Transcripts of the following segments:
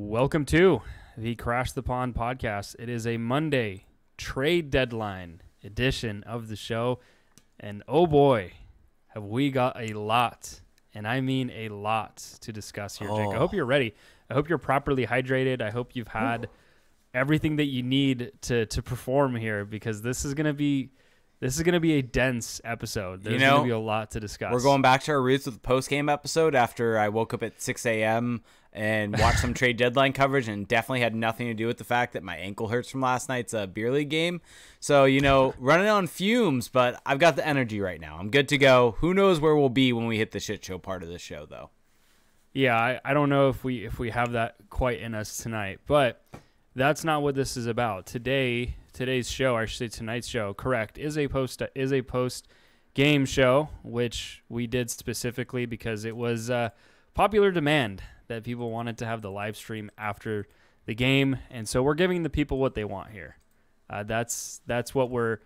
Welcome to the Crash the Pond podcast. It is a Monday trade deadline edition of the show. And oh boy, have we got a lot, and I mean a lot, to discuss here, Jake. I hope you're ready. I hope you're properly hydrated. I hope you've had everything that you need to perform here, because this is gonna be a dense episode. There's gonna be a lot to discuss. We're going back to our roots with the post-game episode after I woke up at 6 a.m. and watched some trade deadline coverage, and definitely had nothing to do with the fact that my ankle hurts from last night's beer league game. So, running on fumes, but I've got the energy right now. I'm good to go. Who knows where we'll be when we hit the shit show part of the show, though. Yeah, I don't know if we have that quite in us tonight, but that's not what this is about. Today's show, I should say tonight's show, correct, is a post game show, which we did specifically because it was popular demand that people wanted to have the live stream after the game, and so we're giving the people what they want here. That's what we're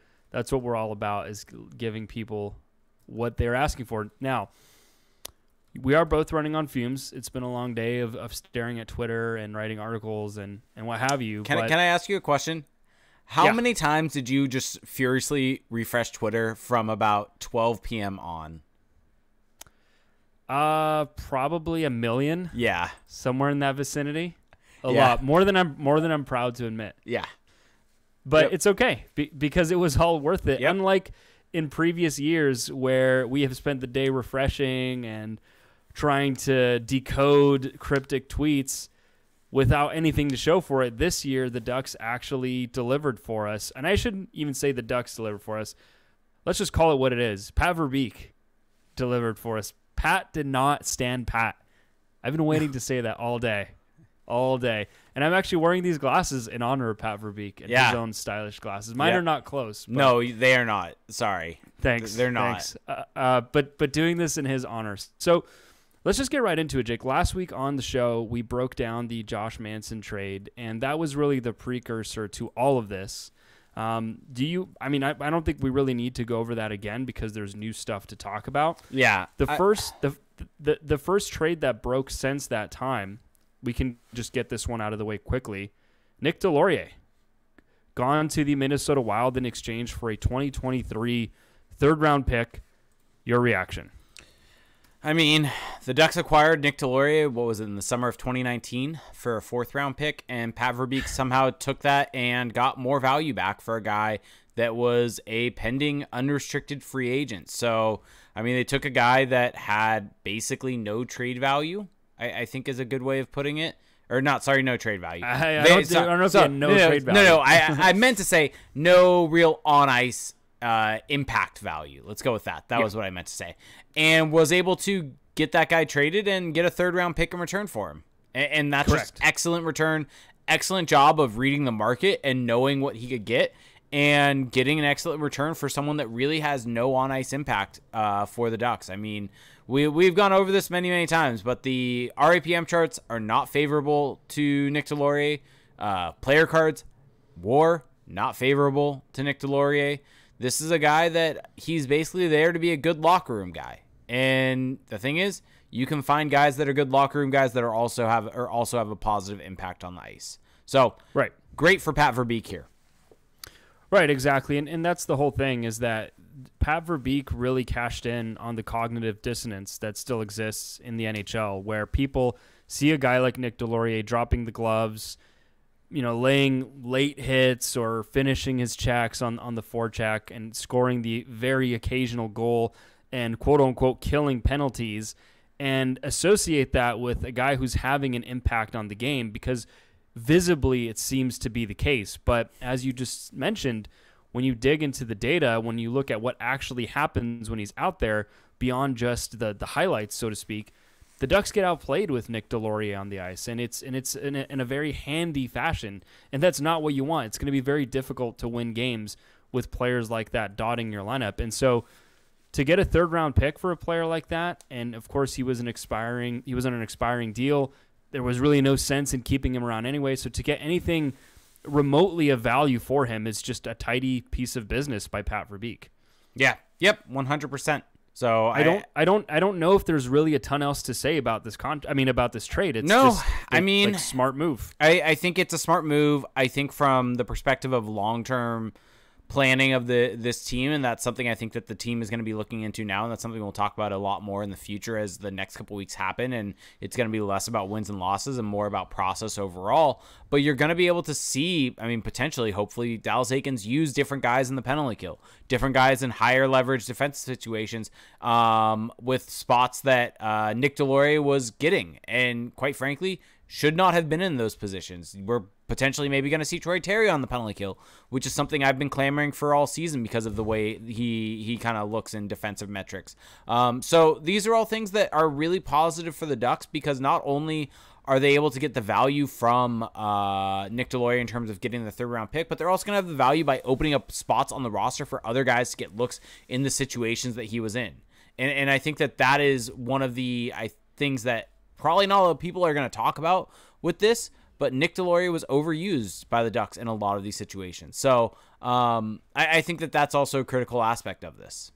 all about, is giving people what they're asking for. Now, we are both running on fumes. It's been a long day of staring at Twitter and writing articles and what have you. Can I ask you a question? How many times did you just furiously refresh Twitter from about 12 p.m. on? Probably a million. Yeah, somewhere in that vicinity. A lot more than I'm proud to admit. Yeah, but it's okay because it was all worth it. Yep. Unlike in previous years where we have spent the day refreshing and trying to decode cryptic tweets without anything to show for it, this year the Ducks actually delivered for us. And I shouldn't even say the Ducks delivered for us. Let's just call it what it is. Pat Verbeek delivered for us. Pat did not stand pat. I've been waiting to say that all day. And I'm actually wearing these glasses in honor of Pat Verbeek and his own stylish glasses. Mine are not close. But no, they are not. Sorry. Thanks. They're not. Thanks. But doing this in his honor. So let's just get right into it, Jake. Last week on the show, we broke down the Josh Manson trade, and that was really the precursor to all of this. I don't think we really need to go over that again because there's new stuff to talk about. Yeah. The first trade that broke since that time, we can just get this one out of the way quickly. Nick Deslauriers gone to the Minnesota Wild in exchange for a 2023 third-round pick. Your reaction? I mean, the Ducks acquired Nick Deslauriers, what was it, in the summer of 2019 for a fourth-round pick, and Pat Verbeek somehow took that and got more value back for a guy that was a pending unrestricted free agent. So, I mean, they took a guy that had basically no trade value, I think is a good way of putting it. Or not, sorry, no trade value. I don't know if they had no trade value. No, I meant to say no real on-ice impact value. Let's go with that. That was what I meant to say. And was able to get that guy traded and get a third-round pick in return for him. And that's correct. Just excellent return. Excellent job of reading the market and knowing what he could get and getting an excellent return for someone that really has no on-ice impact for the Ducks. I mean, we've gone over this many, many times, but the RAPM charts are not favorable to Nick Deslauriers. Player cards, WAR, not favorable to Nick Deslauriers. This is a guy that he's basically there to be a good locker room guy. And the thing is, you can find guys that are good locker room guys that are also have a positive impact on the ice. So, right. Great for Pat Verbeek here. Right, exactly. And that's the whole thing, is that Pat Verbeek really cashed in on the cognitive dissonance that still exists in the NHL, where people see a guy like Nick Deslauriers dropping the gloves, laying late hits or finishing his checks on the forecheck and scoring the very occasional goal and quote-unquote killing penalties, and associate that with a guy who's having an impact on the game, because visibly it seems to be the case. But as you just mentioned, when you dig into the data, when you look at what actually happens when he's out there beyond just the highlights, so to speak, the Ducks get outplayed with Nick Deslauriers on the ice, and it's in a very handy fashion, and that's not what you want. It's going to be very difficult to win games with players like that dotting your lineup. And so to get a third-round pick for a player like that, and of course he was on an expiring deal, there was really no sense in keeping him around anyway. So to get anything remotely of value for him is just a tidy piece of business by Pat Verbeek. Yeah. Yep. 100%. So I don't know if there's really a ton else to say about this about this trade. It's no, just like smart move. I think it's a smart move. I think from the perspective of long-term planning of this team, and that's something I think that the team is going to be looking into now, and that's something we'll talk about a lot more in the future as the next couple weeks happen, and it's going to be less about wins and losses and more about process overall. But you're going to be able to see, potentially, hopefully, Dallas Eakins use different guys in the penalty kill, different guys in higher leverage defense situations, with spots that Nick Deslauriers was getting, and quite frankly, should not have been in those positions. We're potentially maybe going to see Troy Terry on the penalty kill, which is something I've been clamoring for all season because of the way he kind of looks in defensive metrics. So these are all things that are really positive for the Ducks, because not only are they able to get the value from Nick Deslauriers in terms of getting the third-round pick, but they're also going to have the value by opening up spots on the roster for other guys to get looks in the situations that he was in. And I think that is one of the things that probably not a lot of people are going to talk about with this, but Nick Deslauriers was overused by the Ducks in a lot of these situations. So I think that's also a critical aspect of this.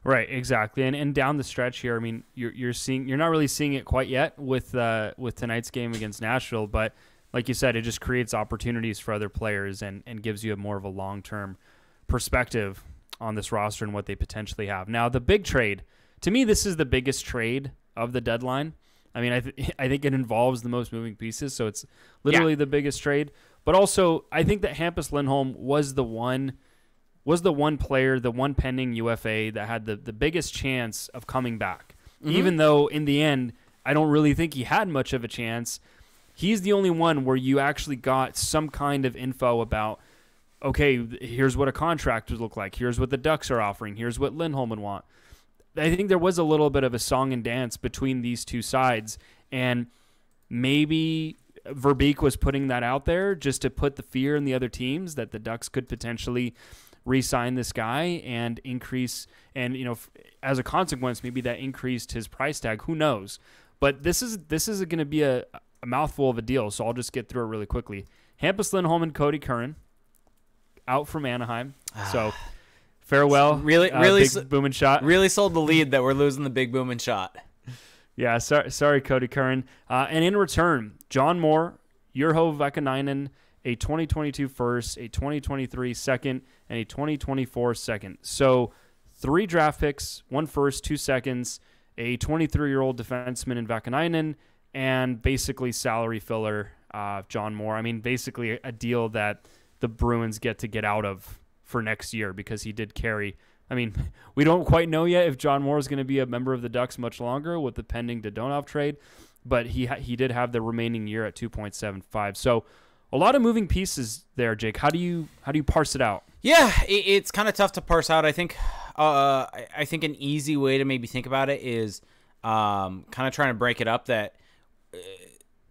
Right, exactly. And down the stretch here, you're not really seeing it quite yet with tonight's game against Nashville, but like you said, it just creates opportunities for other players and gives you more of a long-term perspective on this roster and what they potentially have. Now, the big trade, to me, this is the biggest trade of the deadline. I think it involves the most moving pieces, so it's literally the biggest trade. But also, I think that Hampus Lindholm was the one player, the one pending UFA that had the biggest chance of coming back. Mm-hmm. Even though, in the end, I don't really think he had much of a chance. He's the only one where you actually got some kind of info about, okay, here's what a contract would look like. Here's what the Ducks are offering. Here's what Lindholm would want. I think there was a little bit of a song and dance between these two sides, and maybe Verbeek was putting that out there just to put the fear in the other teams that the Ducks could potentially re-sign this guy and increase, and as a consequence, maybe that increased his price tag. Who knows? But this is going to be a mouthful of a deal, so I'll just get through it really quickly. Hampus Lindholm and Cody Curran out from Anaheim, so. Farewell. Really, big boom and shot. Really sold the lead that we're losing the big boom and shot. Yeah, sorry, Cody Curran. And in return, John Moore, Urho Vakanainen, a 2022 first, a 2023 second, and a 2024 second. So 3 draft picks, 1 first, 2 seconds, a 23-year-old defenseman in Vakanainen, and basically salary filler John Moore. Basically a deal that the Bruins get out of for next year, because he did carry. We don't quite know yet if John Moore is going to be a member of the Ducks much longer with the pending Dodonov trade, but he did have the remaining year at 2.75. So a lot of moving pieces there, Jake. How do you parse it out? Yeah, it's kind of tough to parse out. I think an easy way to maybe think about it is kind of trying to break it up that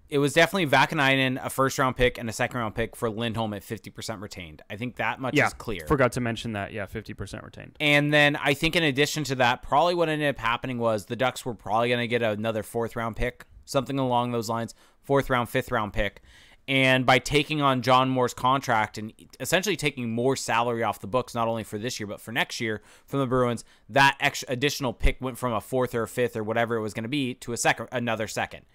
it was definitely Vakanainen, a first-round pick, and a second-round pick for Lindholm at 50% retained. I think that much is clear. Forgot to mention that. Yeah, 50% retained. And then I think in addition to that, probably what ended up happening was the Ducks were probably going to get another 4th-round pick, something along those lines, 4th-round, 5th-round pick. And by taking on John Moore's contract and essentially taking more salary off the books, not only for this year, but for next year from the Bruins, that additional pick went from a 4th or a 5th or whatever it was going to be to another second.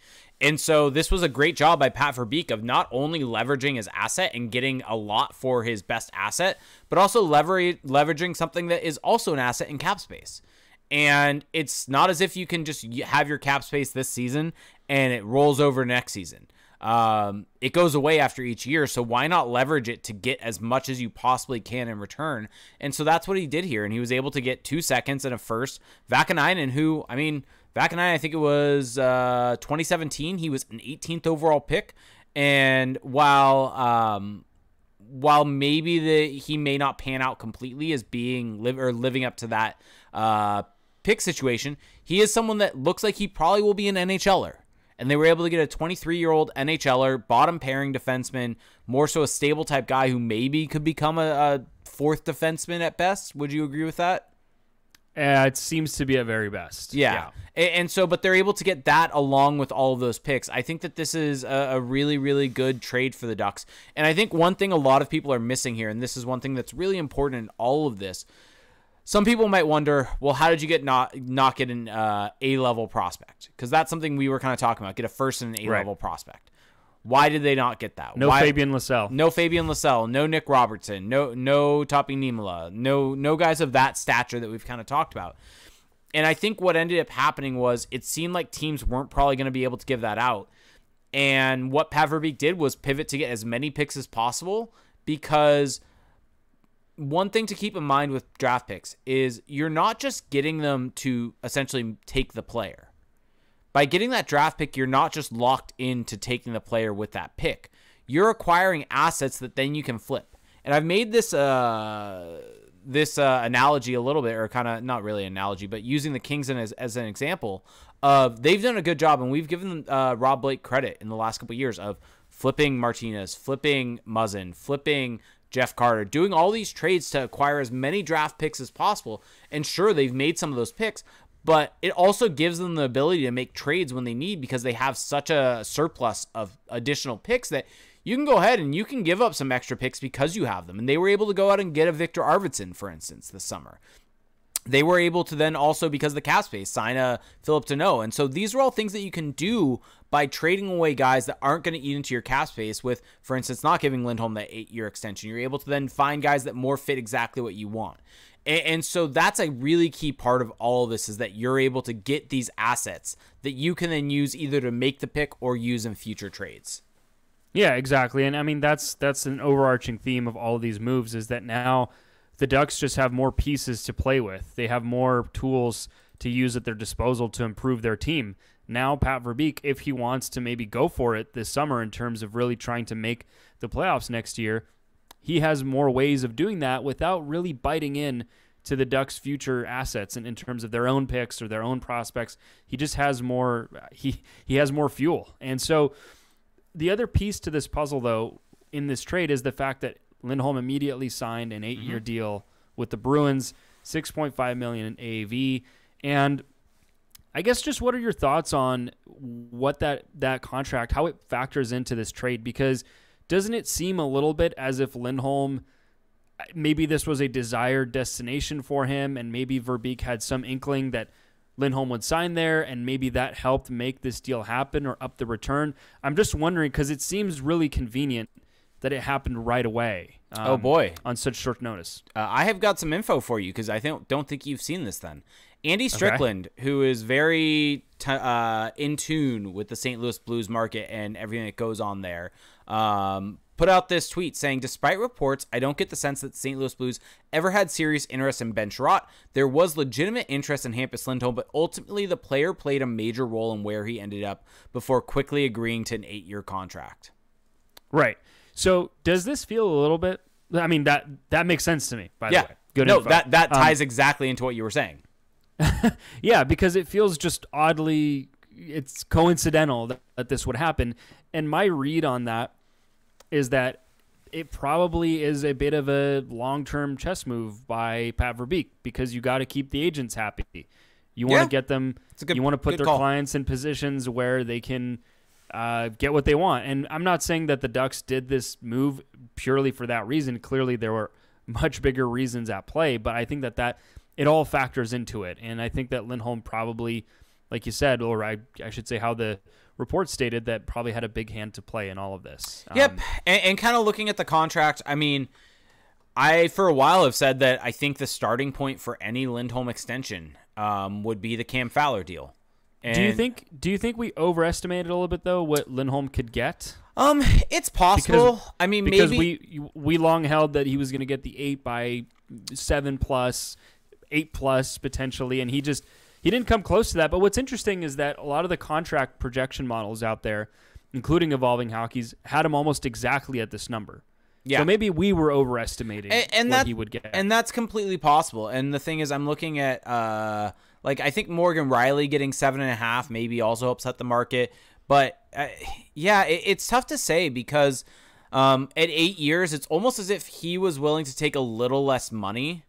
And so this was a great job by Pat Verbeek of not only leveraging his asset and getting a lot for his best asset, but also leveraging something that is also an asset in cap space. And it's not as if you can just have your cap space this season and it rolls over next season. It goes away after each year, so why not leverage it to get as much as you possibly can in return? And so that's what he did here, and he was able to get 2 seconds and a first. Vakanainen, I think it was 2017, he was an 18th overall pick, and while maybe he may not pan out completely as being living up to that pick situation, he is someone that looks like he probably will be an NHLer. And they were able to get a 23-year-old NHLer, bottom pairing defenseman, more so a stable type guy who maybe could become a 4th defenseman at best. Would you agree with that? It seems to be at very best. Yeah. And so, but they're able to get that along with all of those picks. I think that this is a really, really good trade for the Ducks. And I think one thing a lot of people are missing here, and this is one thing that's really important in all of this, Some people might wonder, well, how did you not get an A-level prospect? Because that's something we were kind of talking about, get a first and an A-level prospect. Why did they not get that? No Fabian Lysell. No Fabian Lysell. No Nick Robertson. No Topi Niemela. No guys of that stature that we've kind of talked about. And I think what ended up happening was it seemed like teams weren't probably going to be able to give that out. And what Pat Verbeek did was pivot to get as many picks as possible, because one thing to keep in mind with draft picks is you're not just getting them to essentially take the player. By getting that draft pick, you're not just locked into taking the player with that pick. You're acquiring assets that then you can flip. And I've made this analogy a little bit, or kind of not really an analogy, but using the Kings as an example of, they've done a good job, and we've given Rob Blake credit in the last couple of years of flipping Martinez, flipping Muzzin, flipping Jeff Carter, doing all these trades to acquire as many draft picks as possible. And sure, they've made some of those picks, but it also gives them the ability to make trades when they need, because they have such a surplus of additional picks that you can go ahead and you can give up some extra picks because you have them. And they were able to go out and get a Victor Arvidsson, for instance, this summer. They were able to then also, because of the cap space, sign a Philip Deneau. And so these are all things that you can do by trading away guys that aren't going to eat into your cap space with, for instance, not giving Lindholm that 8-year extension. You're able to then find guys that more fit exactly what you want. And so that's a really key part of all of this, is that you're able to get these assets that you can then use either to make the pick or use in future trades. Yeah, exactly. And I mean, that's an overarching theme of all of these moves, is that now the Ducks just have more pieces to play with. They have more tools to use at their disposal to improve their team. Now Pat Verbeek, if he wants to maybe go for it this summer in terms of really trying to make the playoffs next year, he has more ways of doing that without really biting in to the Ducks' future assets and in terms of their own picks or their own prospects. He just has more. He has more fuel. And so the other piece to this puzzle, though, in this trade is the fact that Lindholm immediately signed an 8-year deal with the Bruins, $6.5 million in AAV. And I guess just what are your thoughts on what that contract, how it factors into this trade? Because doesn't it seem a little bit as if Lindholm, maybe this was a desired destination for him, and maybe Verbeek had some inkling that Lindholm would sign there, and maybe that helped make this deal happen or up the return? I'm just wondering, because it seems really convenient that it happened right away. Oh, boy. On such short notice. I have got some info for you, because I don't think you've seen this then. Andy Strickland, who is very in tune with the St. Louis Blues market and everything that goes on there, put out this tweet saying, despite reports, I don't get the sense that the St. Louis Blues ever had serious interest in Ben Sherratt. There was legitimate interest in Hampus Lindholm, but ultimately the player played a major role in where he ended up before quickly agreeing to an 8-year contract. Right. So does this feel a little bit, I mean, that makes sense to me, by the way. Good info. That ties exactly into what you were saying. Yeah, because it feels just oddly, it's coincidental that this would happen. And my read on that is that it probably is a bit of a long-term chess move by Pat Verbeek, because you got to keep the agents happy. You want to get them, you want to put their clients in positions where they can get what they want. And I'm not saying that the Ducks did this move purely for that reason. Clearly there were much bigger reasons at play, but I think that it all factors into it. And I think that Lindholm probably, like you said, or I should say how the report stated, that probably had a big hand to play in all of this. Yep. And kind of looking at the contract, I mean, I for a while have said that I think the starting point for any Lindholm extension would be the Cam Fowler deal. And do you think we overestimated a little bit, though, what Lindholm could get? It's possible. Because maybe we long held that he was going to get the 8 by 7+, 8+ potentially, and he didn't come close to that. But what's interesting is that a lot of the contract projection models out there, including Evolving Hockey's, had him almost exactly at this number. Yeah. So maybe we were overestimating what he would get. And that's completely possible. And the thing is, I'm looking at, I think Morgan Riley getting 7.5 maybe also upset the market. But, it's tough to say, because at 8 years, it's almost as if he was willing to take a little less money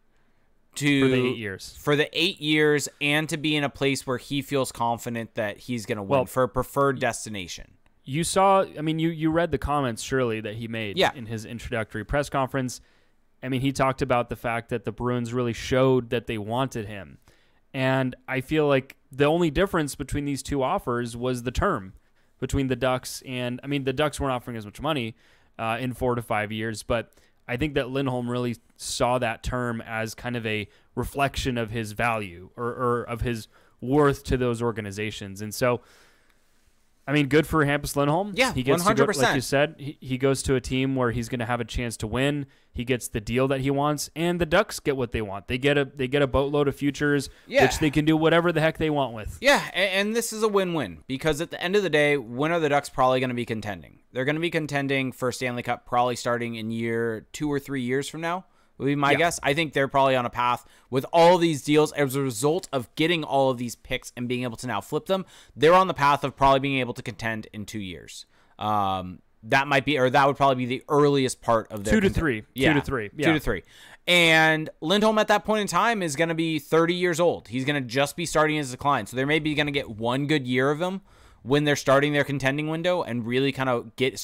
for the 8 years. For the 8 years, and to be in a place where he feels confident that he's going to win for a preferred destination. You saw, you read the comments, surely, that he made in his introductory press conference. I mean, he talked about the fact that the Bruins really showed that they wanted him. And I feel like the only difference between these two offers was the term between the Ducks and, I mean, the Ducks weren't offering as much money in 4 to 5 years, but I think that Lindholm really saw that term as kind of a reflection of his value or of his worth to those organizations. And so, I mean, good for Hampus Lindholm. Yeah, he gets 100%. To go, like you said, he goes to a team where he's going to have a chance to win. He gets the deal that he wants, and the Ducks get what they want. They get a boatload of futures, which they can do whatever the heck they want with. Yeah, and this is a win-win because at the end of the day, when are the Ducks probably going to be contending? They're going to be contending for Stanley Cup probably starting in year 2 or 3 years from now. Would be my guess. I think they're probably on a path with all these deals as a result of getting all of these picks and being able to now flip them. They're on the path of probably being able to contend in 2 years. That might be, or that would probably be the earliest part of their 2 to 3. Yeah, 2 to 3. Yeah. 2 to 3. And Lindholm at that point in time is going to be 30 years old. He's going to just be starting his decline. So they're maybe going to get 1 good year of him when they're starting their contending window and really kind of get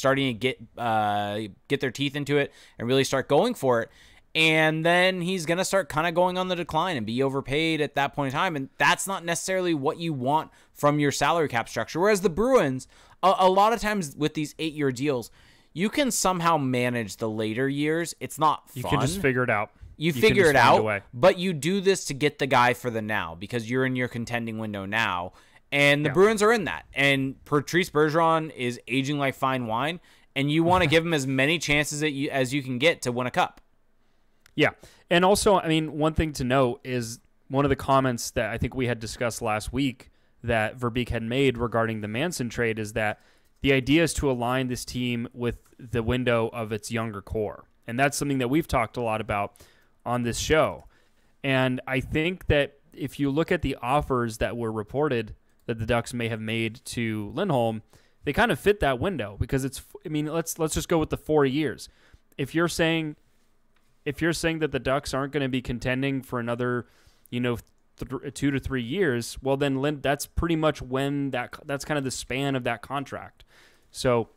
their teeth into it and really start going for it. And then he's going to start kind of going on the decline and be overpaid at that point in time. And that's not necessarily what you want from your salary cap structure. Whereas the Bruins, a lot of times with these 8-year deals, you can somehow manage the later years. It's not fun. You can just figure it out. You figure it out, but you do this to get the guy for the now because you're in your contending window now. And the Bruins are in that. And Patrice Bergeron is aging like fine wine. And you want to give him as many chances as you can get to win a cup. Yeah. And also, I mean, one thing to note is one of the comments that I think we had discussed last week that Verbeek had made regarding the Manson trade is that the idea is to align this team with the window of its younger core. And that's something that we've talked a lot about on this show. And I think that if you look at the offers that were reported that the Ducks may have made to Lindholm, they kind of fit that window because it's, I mean, let's just go with the 4 years. If you're saying that the Ducks aren't going to be contending for another, 2 to 3 years, well, then that's pretty much when that's kind of the span of that contract. So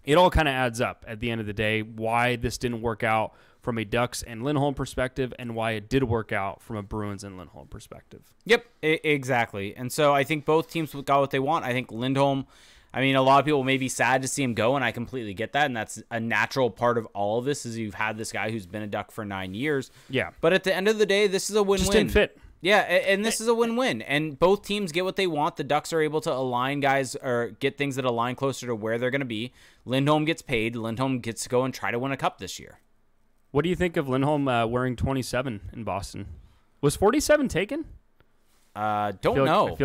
it all kind of adds up at the end of the day why this didn't work out from a Ducks and Lindholm perspective and why it did work out from a Bruins and Lindholm perspective. Yep, exactly. And so I think both teams got what they want. I think Lindholm, I mean, a lot of people may be sad to see him go, and I completely get that, and that's a natural part of all of this is you've had this guy who's been a Duck for 9 years. Yeah. But at the end of the day, this is a win-win. Just didn't fit. Yeah, and this is a win-win, and both teams get what they want. The Ducks are able to align guys or get things that align closer to where they're going to be. Lindholm gets paid. Lindholm gets to go and try to win a cup this year. What do you think of Lindholm wearing 27 in Boston? Was 47 taken? Don't know.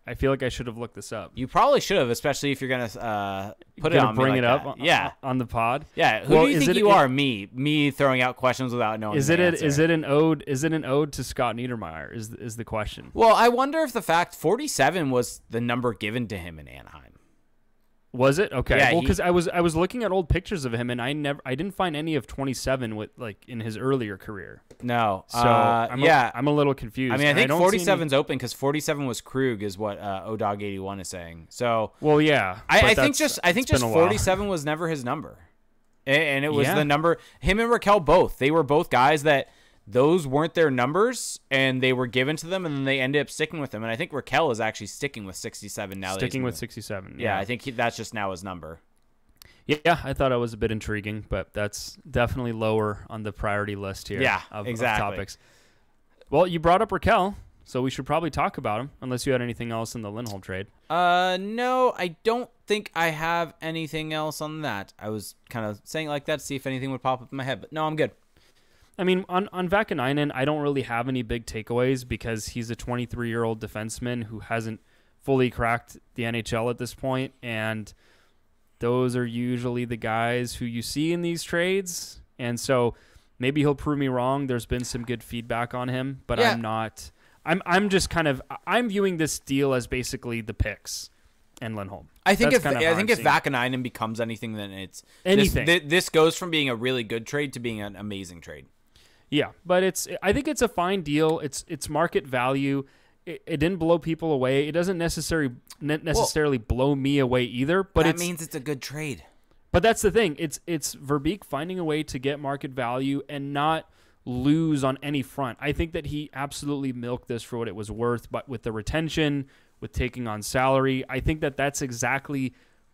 I feel like I should have looked this up. You probably should have, especially if you're gonna put it on bring me it like up that. on the pod. Yeah, who do you think you are? Me throwing out questions without knowing. Is the answer. Is it an ode to Scott Niedermayer? Is the question? Well, I wonder if the fact 47 was the number given to him in Anaheim. Was it? Okay. Yeah, well, because I was looking at old pictures of him, and I didn't find any of 27 with in his earlier career. No. So I'm a little confused. I mean, I think 47's open because 47 was Krug, is what ODog81 is saying. So. Well, yeah. I think just 47 was never his number, and it was the number. Him and Rakell both. They were both guys that. Those weren't their numbers, and they were given to them, and then they ended up sticking with them. And I think Rakell is actually sticking with 67 now. Sticking with 67. Yeah, I think that's just now his number. Yeah, I thought it was a bit intriguing, but that's definitely lower on the priority list here. Yeah, of exactly. Topics. Well, you brought up Rakell, so we should probably talk about him, unless you had anything else in the Lindholm trade. No, I don't think I have anything else on that. I was kind of saying it like that to see if anything would pop up in my head, but no, I'm good. I mean, on Vakanainen, I don't really have any big takeaways because he's a 23-year-old defenseman who hasn't fully cracked the NHL at this point, and those are usually the guys who you see in these trades. And so maybe he'll prove me wrong. There's been some good feedback on him, but I'm not. I'm just kind of viewing this deal as basically the picks and Lindholm. I think if Vakanainen becomes anything, then it's anything. This goes from being a really good trade to being an amazing trade. Yeah, but I think it's a fine deal. It's market value. It didn't blow people away. It doesn't necessarily blow me away either. But that means it's a good trade. But that's the thing. It's Verbeek finding a way to get market value and not lose on any front. I think that he absolutely milked this for what it was worth, but with the retention, with taking on salary, I think that that's exactly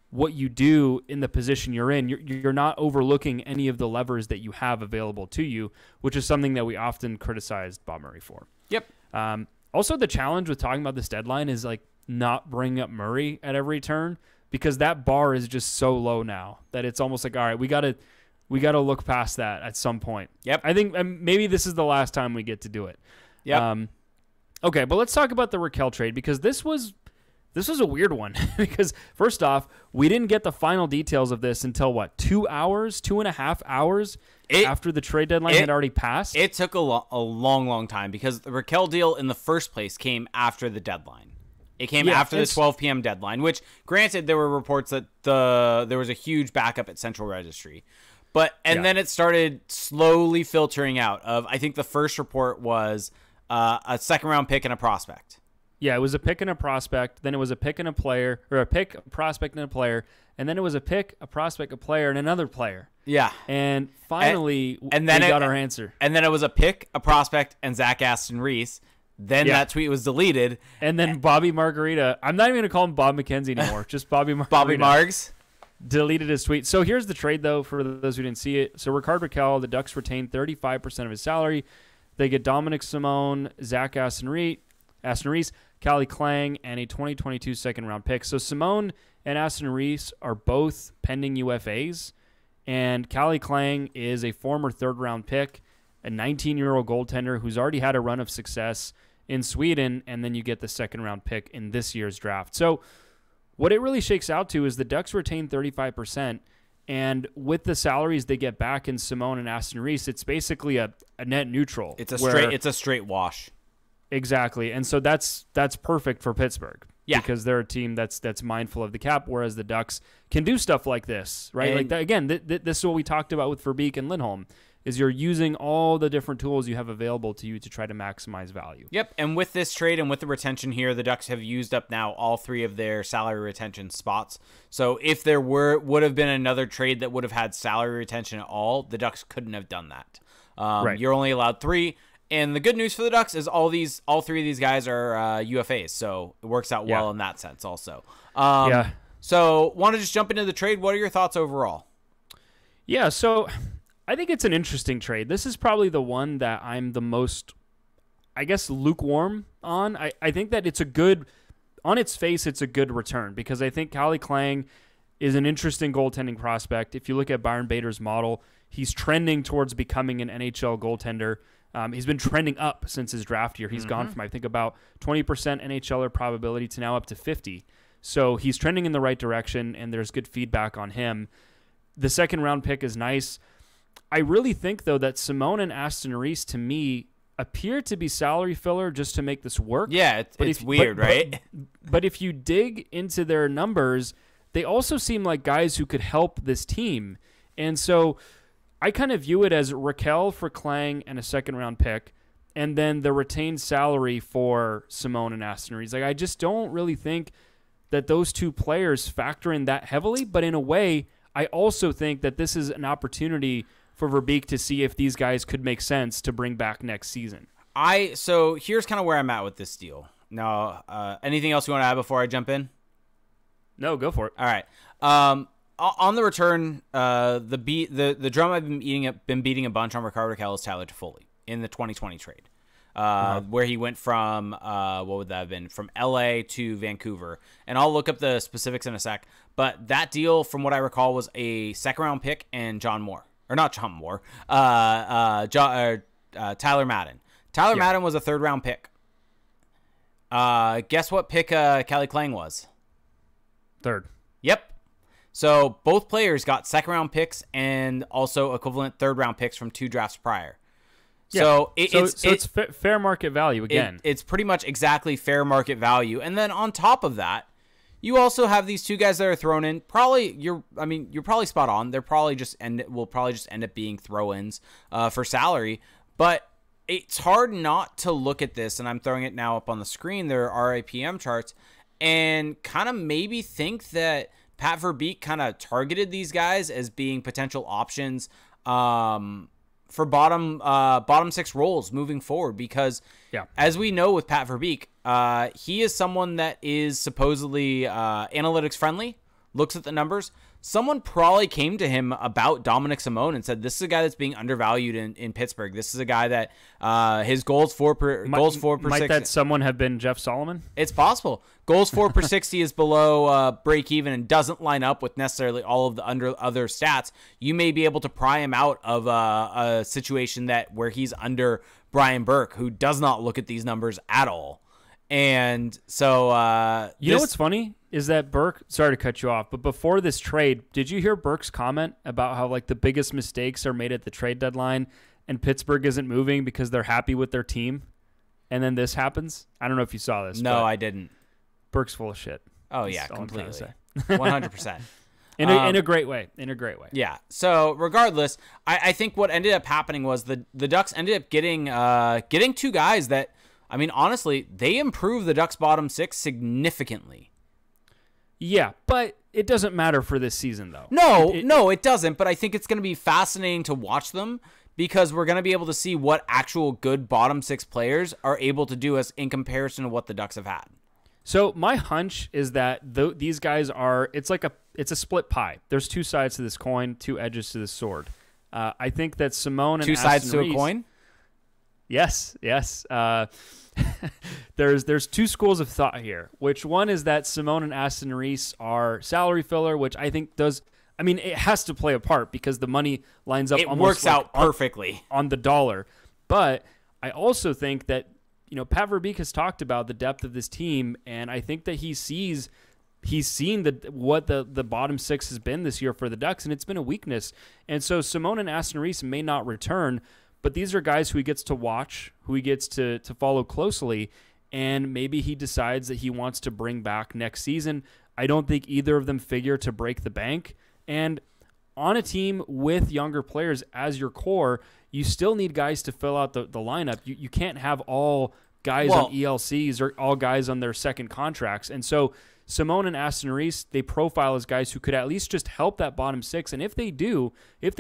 what you do in the position you're in. You're not overlooking any of the levers that you have available to you, which is something that we often criticized Bob Murray for. Yep. Also, the challenge with talking about this deadline is like not bringing up Murray at every turn, because that bar is just so low now that it's almost like, all right, we got to look past that at some point. Yep. I think maybe this is the last time we get to do it. Yep. Okay, but let's talk about the Rakell trade, because this was a weird one. Because first off, we didn't get the final details of this until 2.5 hours after the trade deadline had already passed. It took a long time, because the Rakell deal in the first place came after the deadline. It came after the 12 p.m. deadline, which, granted, there were reports that there was a huge backup at Central Registry. Then it started slowly filtering out of, I think the first report was a second-round pick and a prospect. Yeah, it was a pick and a prospect. Then it was a pick and a player, or a pick, a prospect, and a player. And then it was a pick, a prospect, a player, and another player. Yeah. And finally, we got our answer. And then it was a pick, a prospect, and Zach Aston Reese. Then that tweet was deleted. And then Bobby Margarita, I'm not even going to call him Bob McKenzie anymore, just Bobby Margarita. Bobby Margs. Deleted his tweet. So here's the trade, though, for those who didn't see it. So Rickard Rakell, the Ducks retain 35% of his salary. They get Dominic Simone, Zach Aston Reese, Callie Klang, and a 2022 second-round pick. So Simone and Aston Reese are both pending UFAs, and Callie Klang is a former third-round pick, a 19-year-old goaltender who's already had a run of success in Sweden, and then you get the second-round pick in this year's draft. So what it really shakes out to is the Ducks retain 35%, and with the salaries they get back in Simone and Aston Reese, it's basically a net neutral. It's a straight wash. Exactly, and so that's perfect for Pittsburgh. Yeah. Because they're a team that's mindful of the cap, whereas the Ducks can do stuff like this, right? Like that, again, this is what we talked about with Verbeek and Lindholm, is you're using all the different tools you have available to you to try to maximize value. Yep, and with this trade and with the retention here, the Ducks have used up now all 3 of their salary retention spots. So if there would have been another trade that would have had salary retention at all, the Ducks couldn't have done that. Right. You're only allowed 3. And the good news for the Ducks is all 3 of these guys are UFAs, so it works out well in that sense also. So want to just jump into the trade. What are your thoughts overall? Yeah, so I think it's an interesting trade. This is probably the one that I'm the most, I guess, lukewarm on. I think that it's a good, on its face, it's a good return, because I think Callie Klang is an interesting goaltending prospect. If you look at Byron Bader's model, he's trending towards becoming an NHL goaltender. He's been trending up since his draft year. He's gone from, I think, about 20% NHLer probability to now up to 50. So he's trending in the right direction, and there's good feedback on him. The second-round pick is nice. I really think, though, that Simone and Aston Reese, to me, appear to be salary filler just to make this work. Yeah, it's weird, right? But if you dig into their numbers, they also seem like guys who could help this team. And so I kind of view it as Rakell for Klang and a second-round pick, and then the retained salary for Simone and Aston Reese. Like, I just don't really think that those 2 players factor in that heavily, but in a way, I also think that this is an opportunity for Verbeek to see if these guys could make sense to bring back next season. So here's kind of where I'm at with this deal. Now, anything else you want to add before I jump in? No, go for it. All right. On the return, the drum I've been beating a bunch on Rickard Rakell is Tyler Toffoli in the 2020 trade, where he went from what would that have been, from LA to Vancouver, and I'll look up the specifics in a sec. But that deal, from what I recall, was a second-round pick and Tyler Madden. Tyler Madden was a third-round pick. Guess what pick Callie Klang was? Third. Yep. So both players got second-round picks and also equivalent third-round picks from 2 drafts prior. Yeah. So it's fair market value again. It's pretty much exactly fair market value. And then on top of that, you also have these 2 guys that are thrown in. You're probably spot on. They're probably will probably just end up being throw-ins for salary. But it's hard not to look at this, and I'm throwing it now up on the screen. There are RAPM charts, and kind of maybe think that Pat Verbeek kind of targeted these guys as being potential options for bottom six roles moving forward, because as we know with Pat Verbeek, he is someone that is supposedly analytics friendly, looks at the numbers. Someone probably came to him about Dominic Simone and said, this is a guy that's being undervalued in Pittsburgh. This is a guy that his goals for per 60. Might that someone have been Jeff Solomon? It's possible. Goals for per 60 is below break even and doesn't line up with necessarily all of the other stats. You may be able to pry him out of a situation where he's under Brian Burke, who does not look at these numbers at all. And so you know what's funny is that Burke, sorry to cut you off, but before this trade, did you hear Burke's comment about how like the biggest mistakes are made at the trade deadline and Pittsburgh isn't moving because they're happy with their team? And then this happens? I don't know if you saw this. No, I didn't. Burke's full of shit. Oh, yeah, completely. 100%. In a great way. In a great way. Yeah. So regardless, I think what ended up happening was the Ducks ended up getting two guys that, I mean, honestly, they improved the Ducks' bottom six significantly. Yeah, but it doesn't matter for this season, though. No, it doesn't. But I think it's going to be fascinating to watch them because we're going to be able to see what actual good bottom six players are able to do as in comparison to what the Ducks have had. So my hunch is that these guys are, it's a split pie. There's two sides to this coin, two edges to this sword. I think that Simone and two Aston sides to Reese, a coin? Yes. There's two schools of thought here. Which one is that Simone and Aston Reese are salary filler, which I think does. I mean, it has to play a part because the money lines up. It almost works out perfectly on the dollar. But I also think that Pat Verbeek has talked about the depth of this team, and I think that he's seen what the bottom six has been this year for the Ducks, and it's been a weakness. And so Simone and Aston Reese may not return. But these are guys who he gets to watch, who he gets to follow closely, and maybe he decides that he wants to bring back next season. I don't think either of them figure to break the bank. And on a team with younger players as your core, you still need guys to fill out the lineup. You can't have all guys on ELCs or all guys on their second contracts. And so Simone and Aston Reese, they profile as guys who could at least just help that bottom six. And if they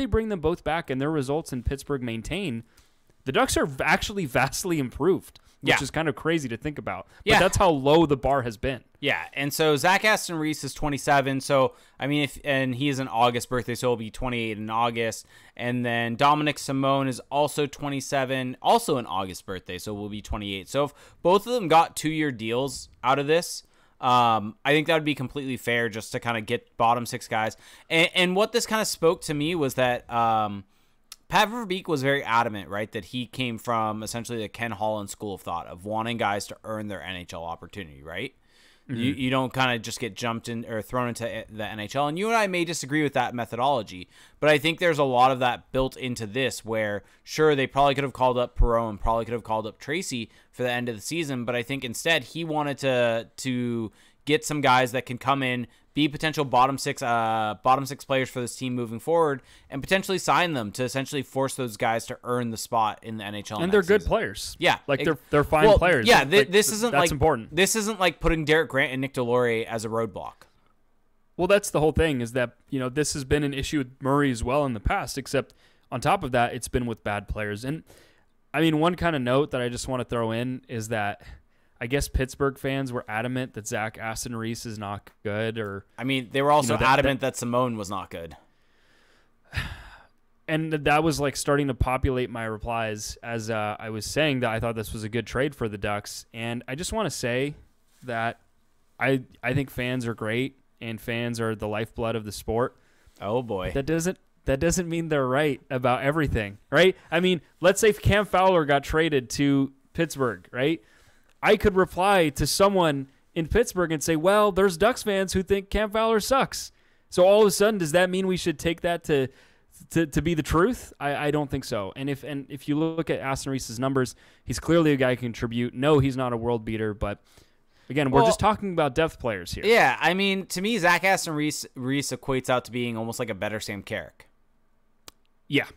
bring them both back and their results in Pittsburgh maintain, the Ducks are actually vastly improved, which is kind of crazy to think about. But that's how low the bar has been. Yeah, and so Zach Aston Reese is 27. So, I mean, and he is an August birthday, so he'll be 28 in August. And then Dominic Simone is also 27, also an August birthday, so will be 28. So if both of them got 2-year deals out of this, I think that would be completely fair just to kind of get bottom six guys. And what this kind of spoke to me was that Pat Verbeek was very adamant, right, that he came from essentially the Ken Holland school of thought of wanting guys to earn their NHL opportunity, right? Mm-hmm. You don't kind of just get jumped in or thrown into the NHL. And you and I may disagree with that methodology, but I think there's a lot of that built into this where, sure, they probably could have called up Perreault and probably could have called up Tracy for the end of the season, but I think instead he wanted to get some guys that can come in, be potential bottom six players for this team moving forward, and potentially sign them to essentially force those guys to earn the spot in the NHL. And they're good players. Yeah, like they're fine players. Yeah, this isn't that's like important. This isn't like putting Derek Grant and Nick Deslauriers as a roadblock. Well, that's the whole thing. Is that this has been an issue with Murray as well in the past. Except on top of that, it's been with bad players. And I mean, one kind of note that I just want to throw in is that I guess Pittsburgh fans were adamant that Zach Aston Reese is not good. Or I mean, they were also adamant that Simone was not good. And that was like starting to populate my replies as I was saying that I thought this was a good trade for the Ducks. And I just want to say that I think fans are great and fans are the lifeblood of the sport. Oh boy. That doesn't mean they're right about everything, right? I mean, let's say Cam Fowler got traded to Pittsburgh, right? I could reply to someone in Pittsburgh and say, well, there's Ducks fans who think Cam Fowler sucks. So all of a sudden, does that mean we should take that to be the truth? I don't think so. And if you look at Aston Reese's numbers, he's clearly a guy who can contribute. No, he's not a world beater, but again, we're just talking about depth players here. Yeah, I mean, to me, Zach Aston Reese equates out to being almost like a better Sam Carrick. Yeah.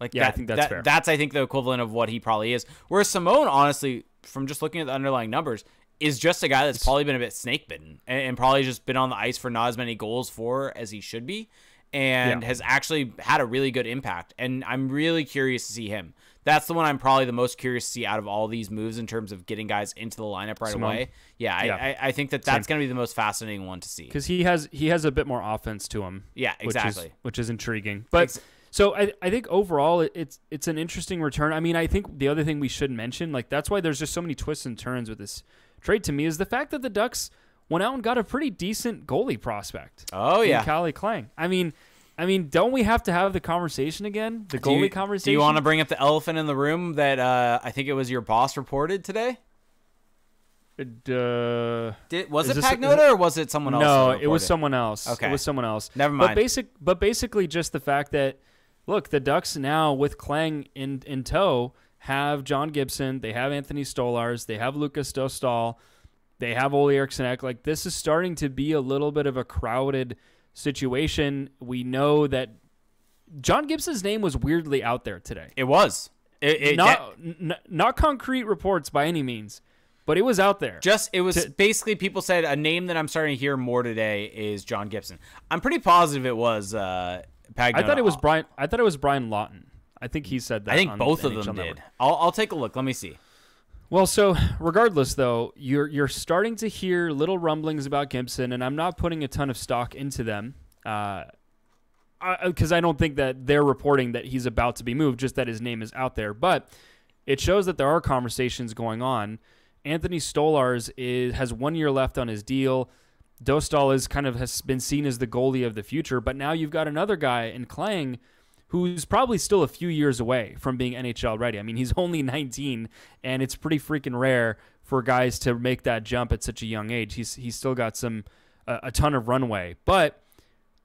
I think that's fair. That's, I think, the equivalent of what he probably is. Whereas Simone, honestly, from just looking at the underlying numbers, is just a guy that's probably been a bit snake bitten and probably just been on the ice for not as many goals for as he should be, and has actually had a really good impact. And I'm really curious to see him. That's the one I'm probably the most curious to see out of all these moves in terms of getting guys into the lineup right away. Yeah, I think that's going to be the most fascinating one to see. Because he has a bit more offense to him. Yeah, exactly. Which is intriguing. But so I think overall it's an interesting return. I mean, I think the other thing we should mention, like that's why there's just so many twists and turns with this trade to me, is the fact that the Ducks went out and got a pretty decent goalie prospect. Oh, yeah. Calle Klang. I mean, don't we have to have the conversation again? The goalie conversation? Do you want to bring up the elephant in the room that I think it was your boss reported today? Was it Pagnota or was it someone else? No, it was someone else. Okay. It was someone else. Never mind. But basically just the fact that, look, the Ducks now with Klang in tow have John Gibson, they have Anthony Stollars, they have Lucas Dostal, they have Ole Eriksson. Like, this is starting to be a little bit of a crowded situation. We know that John Gibson's name was weirdly out there today. It was. Not concrete reports by any means, but it was out there. Basically people said a name that I'm starting to hear more today is John Gibson. I'm pretty positive it was Pagnota. I thought it was Brian Lawton. I think he said that. I think both of them did. I'll take a look. Let me see. Well, so regardless, though, you're starting to hear little rumblings about Gibson, and I'm not putting a ton of stock into them because I don't think that they're reporting that he's about to be moved, just that his name is out there. But it shows that there are conversations going on. Anthony Stollars has 1 year left on his deal. Dostal has been seen as the goalie of the future, but now you've got another guy in Klang who's probably still a few years away from being NHL ready. I mean, he's only 19, and it's pretty freaking rare for guys to make that jump at such a young age. He's still got a ton of runway, but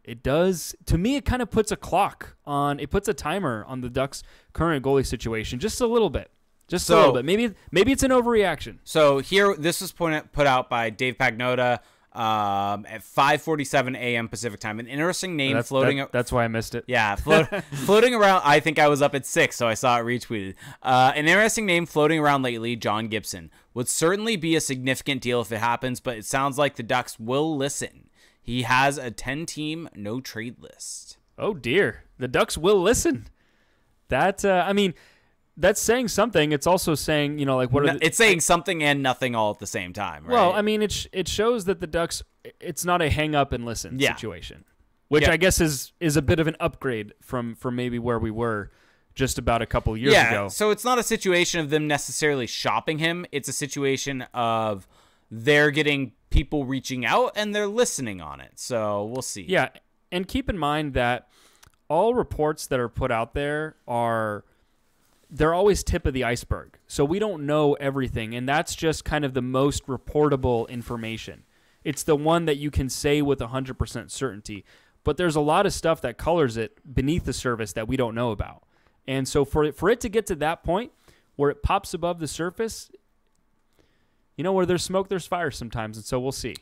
it does, to me, it kind of puts a timer on the Ducks' current goalie situation, just a little bit. A little bit. Maybe it's an overreaction. So here, this was put out by Dave Pagnota at 5:47 a.m. Pacific time. An interesting name floating. That's why I missed it. Yeah, floating around. I think I was up at 6, so I saw it retweeted. An interesting name floating around lately, John Gibson. Would certainly be a significant deal if it happens, but it sounds like the Ducks will listen. He has a 10-team no-trade list. Oh, dear. The Ducks will listen. That, that's saying something. It's also saying, it's saying something and nothing all at the same time, right? Well, I mean, it shows that the Ducks, it's not a hang up and listen situation, which I guess is a bit of an upgrade from maybe where we were just about a couple years ago. So it's not a situation of them necessarily shopping him. It's a situation of they're getting people reaching out and they're listening on it. So we'll see. Yeah, and keep in mind that all reports that are put out there they're always tip of the iceberg. So we don't know everything, and that's just kind of the most reportable information. It's the one that you can say with 100% certainty. But there's a lot of stuff that colors it beneath the surface that we don't know about. And so for it to get to that point where it pops above the surface, where there's smoke, there's fire sometimes, and so we'll see.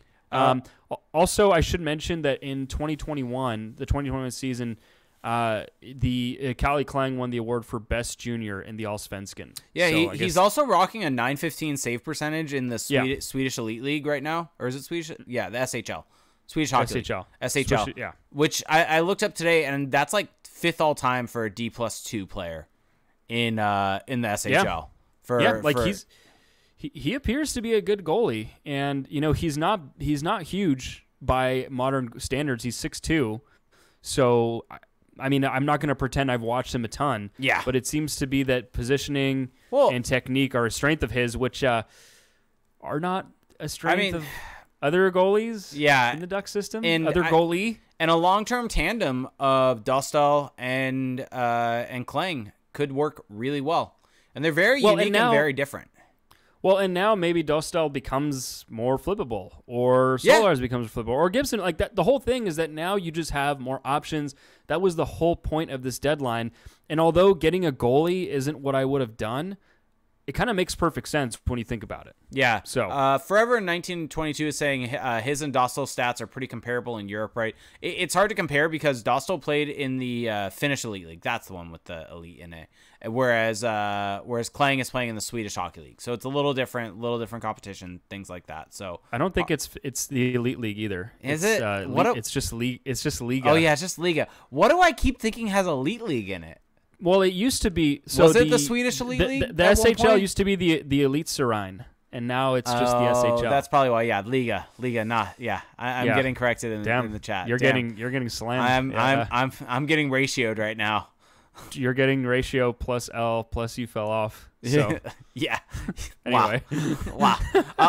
Also, I should mention that in 2021, the 2021 season, Calle Klang won the award for Best Junior in the Allsvenskan. Yeah, so he's also rocking a .915 save percentage in the Swedish Elite League right now. Or is it Swedish? Yeah, the SHL. Swedish Hockey SHL. League. SHL. Yeah. Which I looked up today, and that's like 5th all-time for a D+2 player in the SHL. He appears to be a good goalie, and he's not huge by modern standards. He's 6'2", so I mean, I'm not going to pretend I've watched him a ton. Yeah. But it seems to be that positioning and technique are a strength of his, which are not a strength of other goalies in the Duck system. Goalie. And a long-term tandem of Dostal and Klang could work really well. And they're very unique and very different. Well, and now maybe Dostal becomes more flippable, or Stollars becomes flippable, or Gibson. Like that, the whole thing is that now you just have more options. That was the whole point of this deadline. And although getting a goalie isn't what I would have done, it kind of makes perfect sense when you think about it. Yeah. So Forever in 1922 is saying his and Dostal's stats are pretty comparable in Europe, right? It's hard to compare because Dostal played in the Finnish Elite League. That's the one with the Elite in it. Whereas Klang is playing in the Swedish Hockey League. So it's a little different competition, things like that. So I don't think it's the Elite League either. Is it? It's just league. It's just Liga. Oh yeah, it's just Liga. What do I keep thinking has Elite League in it? Well, it used to be. So was it the Swedish Elite League? The SHL used to be the Elite Serine, and now it's just the SHL. That's probably why. Yeah, Liga. Nah. Yeah, I'm getting corrected in the chat. You're getting slammed. I'm getting ratioed right now. You're getting ratio plus L plus you fell off. So yeah. Anyway, wow.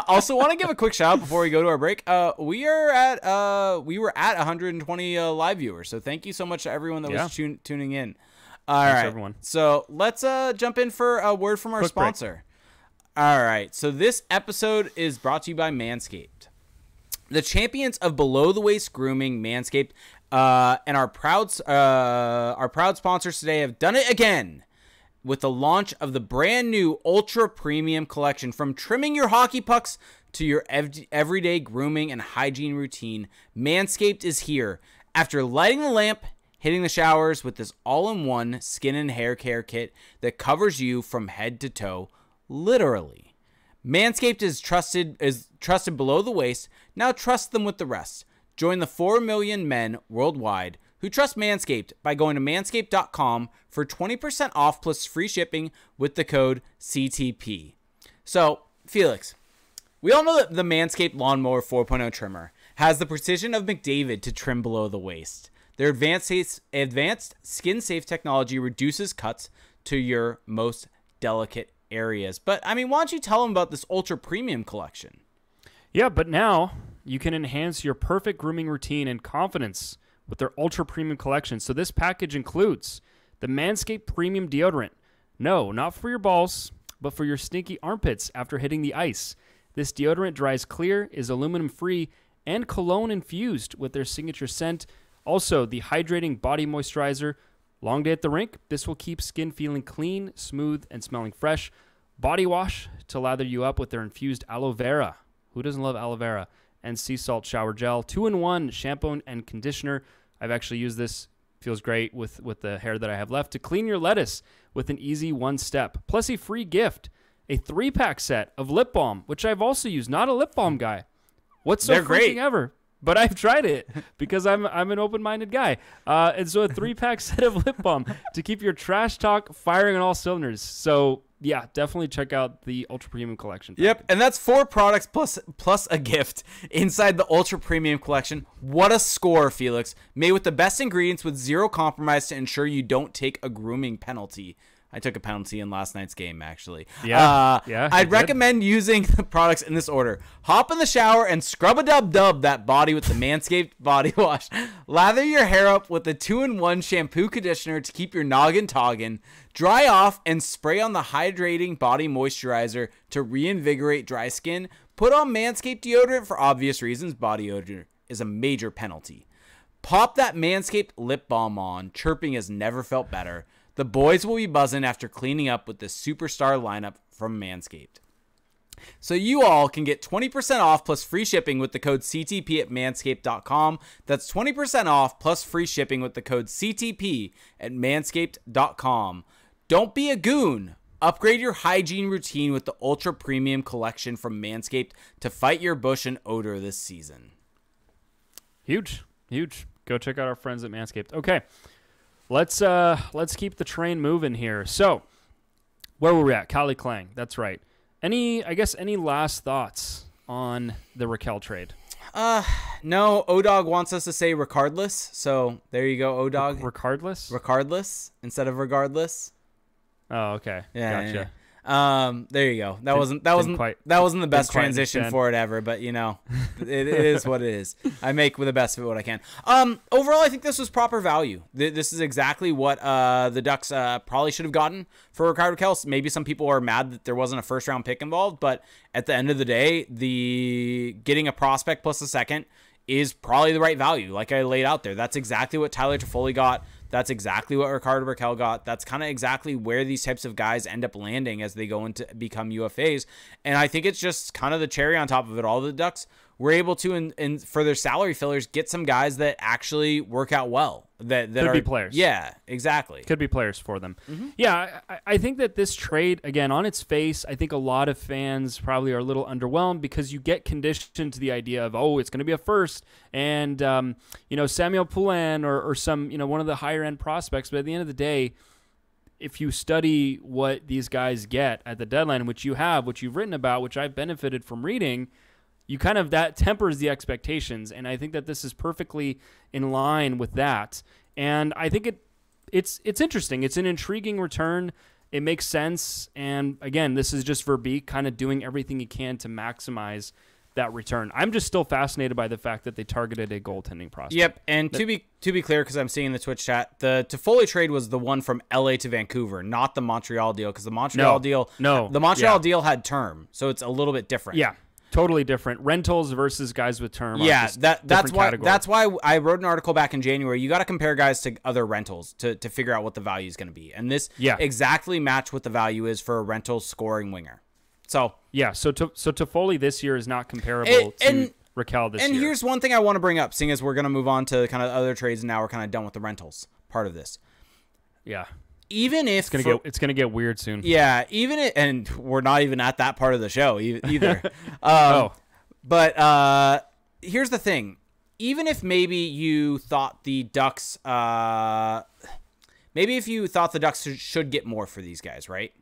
Also, want to give a quick shout out before we go to our break. We were at 120 live viewers, so thank you so much to everyone that was tuning in. Thanks, everyone. So let's jump in for a word from our sponsor. Break. All right. So this episode is brought to you by Manscaped, the champions of below the waist grooming. Manscaped, and our proud sponsors today have done it again with the launch of the brand new Ultra Premium Collection. From trimming your hockey pucks to your everyday grooming and hygiene routine, Manscaped is here. After lighting the lamp, hitting the showers with this all-in-one skin and hair care kit that covers you from head to toe, literally. Manscaped is trusted below the waist. Now trust them with the rest. Join the 4 million men worldwide who trust Manscaped by going to manscaped.com for 20% off plus free shipping with the code CTP. So, Felix, we all know that the Manscaped Lawnmower 4.0 trimmer has the precision of McDavid to trim below the waist. Their advanced skin-safe technology reduces cuts to your most delicate areas. But, I mean, why don't you tell them about this Ultra Premium collection? Yeah, but now you can enhance your perfect grooming routine and confidence with their Ultra Premium collection. So this package includes the Manscaped Premium Deodorant. No, not for your balls, but for your stinky armpits after hitting the ice. This deodorant dries clear, is aluminum-free, and cologne-infused with their signature scent. Also, the hydrating body moisturizer. Long day at the rink, this will keep skin feeling clean, smooth, and smelling fresh. Body wash to lather you up with their infused aloe vera. Who doesn't love aloe vera? And sea salt shower gel. 2-in-1 shampoo and conditioner. I've actually used this. Feels great with the hair that I have left. To clean your lettuce with an easy one step. Plus a free gift. A 3-pack set of lip balm, which I've also used. Not a lip balm guy. What's so freaking ever? But I've tried it because I'm an open-minded guy. And so a 3-pack set of lip balm to keep your trash talk firing on all cylinders. So, yeah, definitely check out the Ultra Premium Collection package. Yep, and that's 4 products plus a gift inside the Ultra Premium Collection. What a score, Felix. Made with the best ingredients with zero compromise to ensure you don't take a grooming penalty. I took a penalty in last night's game, actually. I'd recommend using the products in this order. Hop in the shower and scrub-a-dub-dub that body with the Manscaped body wash. Lather your hair up with the 2-in-1 shampoo conditioner to keep your noggin toggin. Dry off and spray on the hydrating body moisturizer to reinvigorate dry skin. Put on Manscaped deodorant for obvious reasons. Body odor is a major penalty. Pop that Manscaped lip balm on. Chirping has never felt better. The boys will be buzzing after cleaning up with the superstar lineup from Manscaped. So you all can get 20% off plus free shipping with the code CTP at manscaped.com. That's 20% off plus free shipping with the code CTP at manscaped.com. Don't be a goon. Upgrade your hygiene routine with the Ultra Premium Collection from Manscaped to fight your bush and odor this season. Huge. Go check out our friends at Manscaped. Okay. Let's keep the train moving here. So, where were we at? Calle Klang. That's right. Any last thoughts on the Rakell trade? No. O-Dog wants us to say regardless. So there you go, O-Dog. Regardless? Regardless instead of regardless. Oh, okay. Yeah, gotcha. Yeah. There you go. That wasn't the best transition for it ever, but you know, it is what it is. I make with the best of it what I can. Overall, I think this was proper value. This is exactly what the Ducks probably should have gotten for Rickard Rakell. Maybe some people are mad that there wasn't a first round pick involved, but at the end of the day, the getting a prospect plus a second is probably the right value. Like I laid out there, that's exactly what Tyler Toffoli got. That's exactly what Rickard Rakell got. That's kind of exactly where these types of guys end up landing as they go into become UFAs. And I think it's just kind of the cherry on top of it all. The Ducks were able to, in for their salary fillers, get some guys that actually work out well. That could be players. Yeah, exactly. Could be players for them. Yeah, I think that this trade, again, on its face, I think a lot of fans probably are a little underwhelmed because you get conditioned to the idea of, oh, it's going to be a first and, Samuel Poulin or some, one of the higher end prospects. But at the end of the day, if you study what these guys get at the deadline, which you've written about, which I've benefited from reading, you kind of, that tempers the expectations. And I think that this is perfectly in line with that. And I think it's interesting. It's an intriguing return. It makes sense. And again, this is just Verbeek kind of doing everything he can to maximize that return. I'm just still fascinated by the fact that they targeted a goaltending prospect. Yep. And to be clear, because I'm seeing in the Twitch chat, the Toffoli trade was the one from LA to Vancouver, not the Montreal deal, because the Montreal deal had term. So it's a little bit different. Yeah. Totally different. Rentals versus guys with term. Yeah, that's why I wrote an article back in January. You got to compare guys to other rentals to figure out what the value is going to be. And this exactly matched what the value is for a rental scoring winger. So Toffoli this year is not comparable to Rakell this year. And here's one thing I want to bring up, seeing as we're going to move on to kind of other trades, and now we're kind of done with the rentals part of this. Yeah. Even if it's gonna get weird soon. Yeah, and we're not even at that part of the show either. But here's the thing: even if maybe you thought the Ducks, should get more for these guys, right?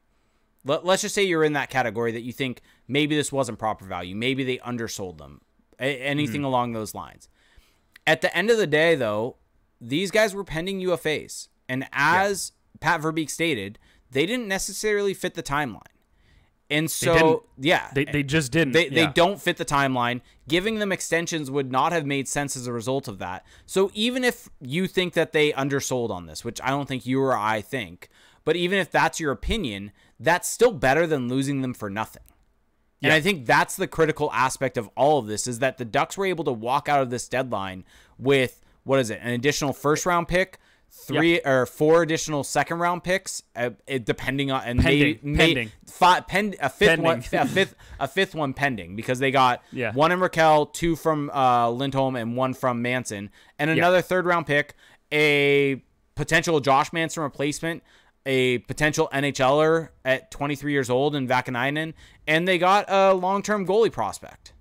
Let's just say you're in that category that you think maybe this wasn't proper value, maybe they undersold them, anything along those lines. At the end of the day, though, these guys were pending UFAs, and as Pat Verbeek stated, they didn't necessarily fit the timeline. And so, they just didn't. They don't fit the timeline. Giving them extensions would not have made sense as a result of that. So even if you think that they undersold on this, which I don't think you or I think, but even if that's your opinion, that's still better than losing them for nothing. And I think that's the critical aspect of all of this, is that the Ducks were able to walk out of this deadline with, an additional first-round pick, 3 or 4 additional second-round picks, depending on, and pending. A fifth one pending, because they got one in Rakell, 2 from Lindholm, and 1 from Manson, and another third-round pick, a potential Josh Manson replacement, a potential NHLer at 23 years old in Vakanainen, and they got a long-term goalie prospect.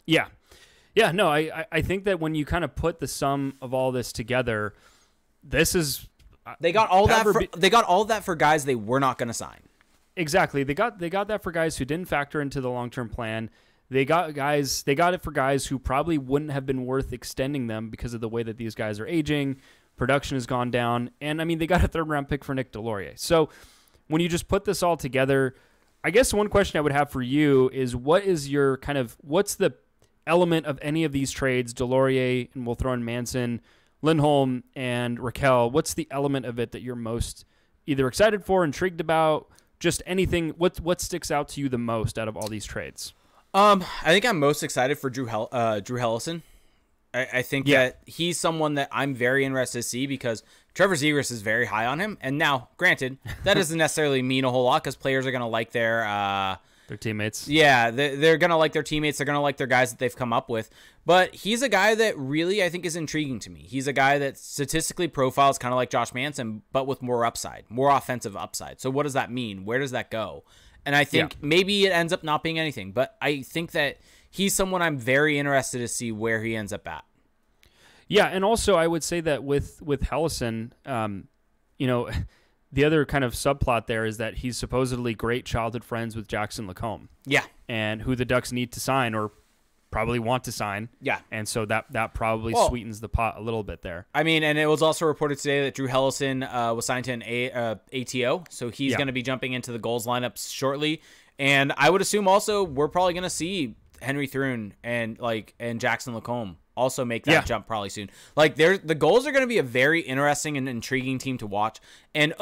Yeah, no, I think that when you kind of put the sum of all this together, this is they got all that for guys they were not going to sign. Exactly. They got that for guys who didn't factor into the long-term plan. They got it for guys who probably wouldn't have been worth extending them because of the way that these guys are aging. Production has gone down. And I mean, they got a third-round pick for Nick Deslauriers. So when you just put this all together, I guess one question I would have for you is what's the element of any of these trades, Deslauriers, and we'll throw in Manson, Lindholm, and Rakell, what's the element of it that you're most either excited for, intrigued about, just anything? What sticks out to you the most out of all these trades? I think I'm most excited for Drew Hollison. I think that he's someone that I'm very interested to see, because Trevor Zegras is very high on him. And now, granted, that doesn't necessarily mean a whole lot, because players are going to like their teammates. Yeah, they're going to like their teammates. They're going to like their guys that they've come up with. But he's a guy that really, I think, is intriguing to me. He's a guy that statistically profiles kind of like Josh Manson, but with more upside, more offensive upside. So what does that mean? Where does that go? And I think maybe it ends up not being anything. But I think that he's someone I'm very interested to see where he ends up at. Yeah, and also I would say that with Hollison, the other kind of subplot there is that he's supposedly great childhood friends with Jackson Lacombe. Yeah. And who the Ducks need to sign, or probably want to sign. Yeah. And so that probably sweetens the pot a little bit there. I mean, and it was also reported today that Drew Hollison was signed to an ATO, so he's going to be jumping into the goals lineups shortly. And I would assume also we're probably going to see Henry Thrun and Jackson Lacombe also make that jump probably soon. The goals are going to be a very interesting and intriguing team to watch. And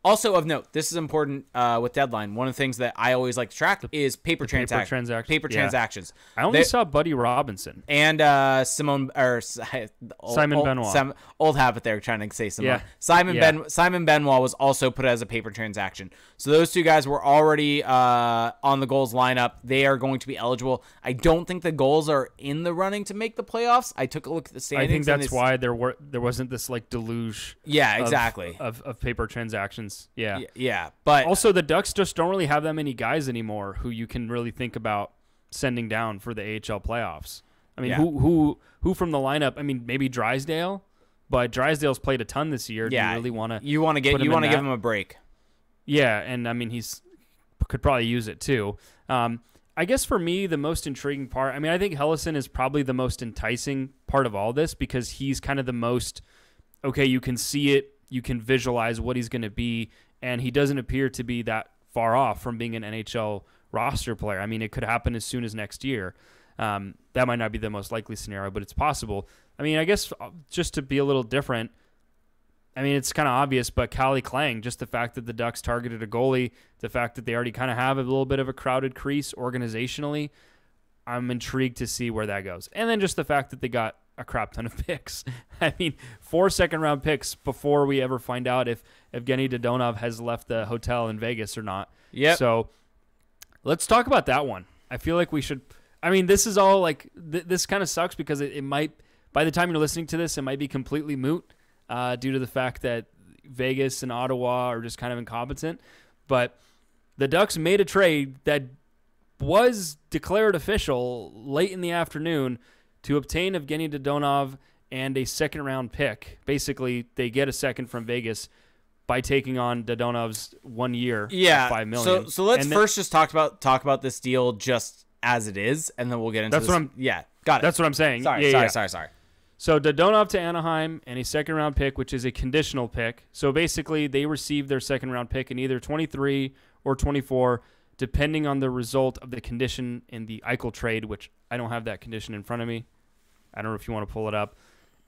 Also of note, this is important with deadline. One of the things that I always like to track is paper transactions. Paper transactions. I only saw Buddy Robinson and Simon Benoit. Old habit there, trying to say Simon. Yeah. Simon Benoit was also put as a paper transaction. So those two guys were already on the goals lineup. They are going to be eligible. I don't think the goals are in the running to make the playoffs. I took a look at the standings. I think that's why there wasn't this like deluge. Yeah, exactly. Of paper transactions. Yeah. But also the Ducks just don't really have that many guys anymore who you can really think about sending down for the AHL playoffs. I mean, who from the lineup? I mean, maybe Drysdale, but Drysdale's played a ton this year. Yeah, do you really want to? You want to give him a break. Yeah, and I mean could probably use it too. I guess for me, the most intriguing part. I mean, I think Hollison is probably the most enticing part of all this because he's kind of the most. Okay, you can see it. You can visualize what he's going to be, and he doesn't appear to be that far off from being an NHL roster player. I mean, it could happen as soon as next year. That might not be the most likely scenario, but it's possible. I mean, I guess just to be a little different, I mean, it's kind of obvious, but Calle Klang, just the fact that the Ducks targeted a goalie, the fact that they already kind of have a little bit of a crowded crease organizationally, I'm intrigued to see where that goes. And then just the fact that they got a crap ton of picks. I mean, 4 second-round picks before we ever find out if Evgeny Dodonov has left the hotel in Vegas or not. Yeah. So let's talk about that one. I feel like we should. I mean, this is all like this kind of sucks because it might. By the time you're listening to this, it might be completely moot due to the fact that Vegas and Ottawa are just kind of incompetent. But the Ducks made a trade that was declared official late in the afternoon to obtain Evgeny Dodonov and a second-round pick. Basically, they get a second from Vegas by taking on Dodonov's 1 year, $5 million. So let's first just talk about this deal just as it is, and then we'll get into. Got it. That's what I'm saying. Sorry. So Dodonov to Anaheim and a second-round pick, which is a conditional pick. So basically, they received their second-round pick in either 23 or 24, depending on the result of the condition in the Eichel trade, which I don't have that condition in front of me. I don't know if you want to pull it up.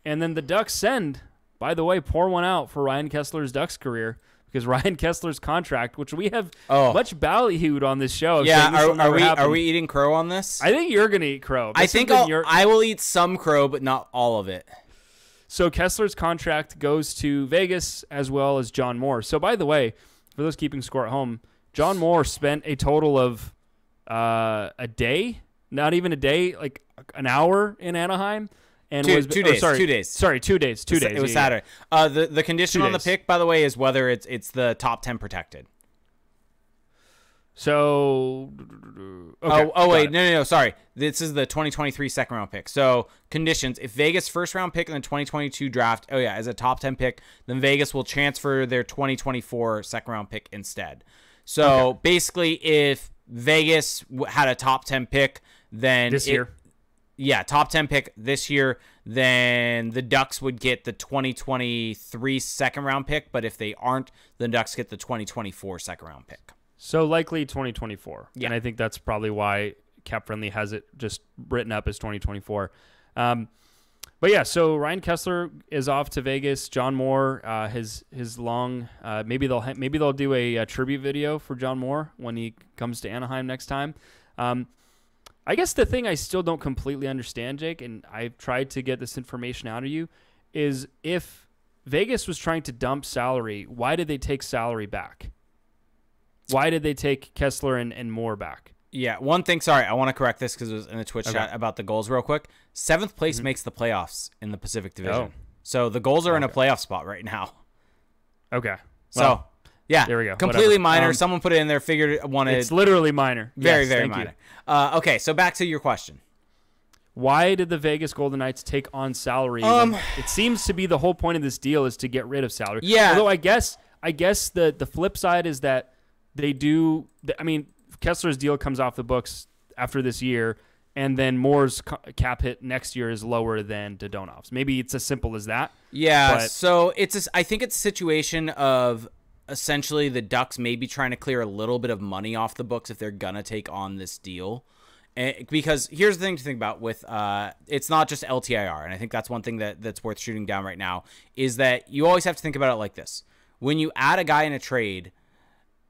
And then the Ducks by the way, pour one out for Ryan Kessler's Ducks career because Ryan Kessler's contract, which we have much ballyhooed on this show. Yeah, are we eating crow on this? I think you're going to eat crow. I think I will eat some crow, but not all of it. So Kessler's contract goes to Vegas as well as John Moore. So by the way, for those keeping score at home, John Moore spent a total of a day, not even a day, like an hour in Anaheim. And 2 days. Sorry, 2 days. Sorry, 2 days. 2 days. It was Saturday. The condition on the pick, by the way, is whether it's the top 10 protected. So, okay, wait, no, sorry. This is the 2023 second round pick. So conditions: if Vegas first round pick in the 2022 draft, as a top 10 pick, then Vegas will transfer their 2024 second round pick instead. So basically, if Vegas had a top 10 pick, then this year. Yeah, top 10 pick this year, then the Ducks would get the 2023 second round pick, but if they aren't, the Ducks get the 2024 second round pick. So likely 2024. Yeah. And I think that's probably why Cap Friendly has it just written up as 2024. But yeah, so Ryan Kessler is off to Vegas. John Moore, his long, maybe they'll do a tribute video for John Moore when he comes to Anaheim next time. I guess the thing I still don't completely understand, Jake, and I've tried to get this information out of you, is if Vegas was trying to dump salary, why did they take salary back? Why did they take Kessler and Moore back? Yeah, one thing, sorry, I want to correct this because it was in the Twitch chat about the goals real quick. 7th place makes the playoffs in the Pacific Division. So the goals are in a playoff spot right now. Okay. Well, yeah, there we go. Completely minor. Someone put it in there, wanted. It's literally minor. Very minor. Okay, so back to your question. Why did the Vegas Golden Knights take on salary? It seems to be the whole point of this deal is to get rid of salary. Yeah. Although I guess the flip side is that they do. I mean, Kessler's deal comes off the books after this year, and then Moore's cap hit next year is lower than Dodonov's. Maybe it's as simple as that. Yeah. So I think it's a situation of essentially the Ducks may be trying to clear a little bit of money off the books if they're gonna take on this deal. Because here's the thing to think about with it's not just LTIR, and I think that's one thing that's worth shooting down right now, is that you always have to think about it like this. when you add a guy in a trade,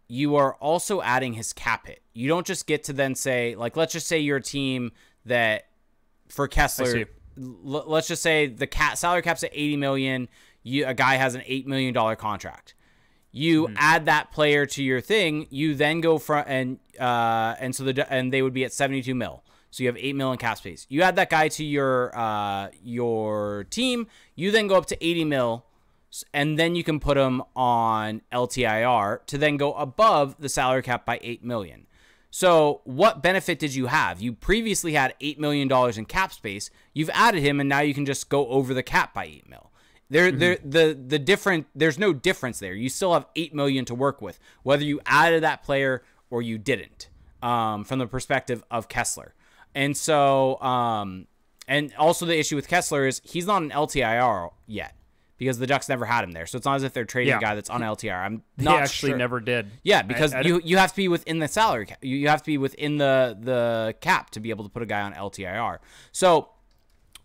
you are also adding his cap hit. You don't just get to then say, like, let's just say you're a team that for Kessler, let's just say the salary cap's at $80 million. A guy has an $8 million contract. You add that player to your thing. You then go front and they would be at 72 mil. So you have $8 million cap space. You add that guy to your team. You then go up to 80 mil, and then you can put him on LTIR to then go above the salary cap by $8 million. So what benefit did you have? You previously had $8 million in cap space. You've added him, and now you can just go over the cap by $8 million. There's no difference there. You still have $8 million to work with, whether you added that player or you didn't, from the perspective of Kessler. And so, and also the issue with Kessler is he's not an LTIR yet because the Ducks never had him there. So it's not as if they're trading a guy that's on LTIR. They actually never did. Yeah, because you have to be within the salary cap. You have to be within the cap to be able to put a guy on LTIR. So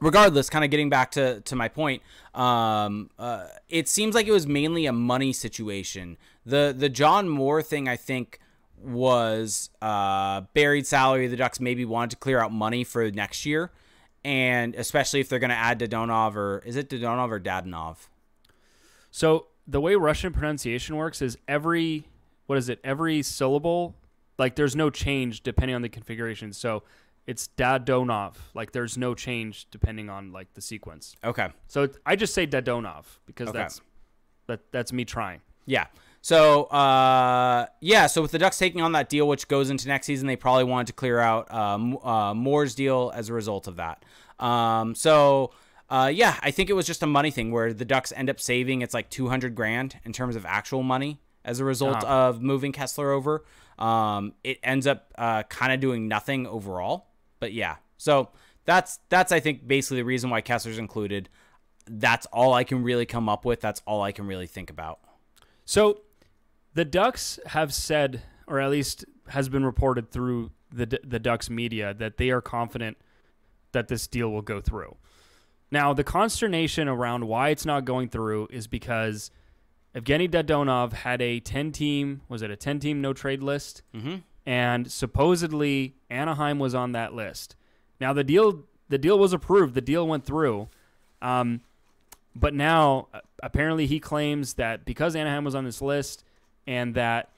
regardless, kind of getting back to my point, it seems like it was mainly a money situation. The John Moore thing, I think, was buried salary. The Ducks maybe wanted to clear out money for next year, and especially if they're going to add Dadonov, or is it Dadonov or Dadonov? So the way Russian pronunciation works is every syllable, like there's no change depending on the configuration. So it's Dadonov. Like there's no change depending on like the sequence. Okay. So I just say Dadonov because that's me trying. Yeah. So, so with the Ducks taking on that deal, which goes into next season, they probably wanted to clear out Moore's deal as a result of that. I think it was just a money thing where the Ducks end up saving. It's like $200,000 in terms of actual money as a result of moving Kessler over. It ends up kind of doing nothing overall. But yeah, so that's I think basically the reason why Kessler's included. That's all I can really come up with. That's all I can really think about. So the Ducks have said, or at least has been reported through the Ducks media, that they are confident that this deal will go through. Now, the consternation around why it's not going through is because Evgeny Dadonov had a 10-team no-trade list, and supposedly Anaheim was on that list. Now, the deal was approved. The deal went through. But now, apparently he claims that because Anaheim was on this list and that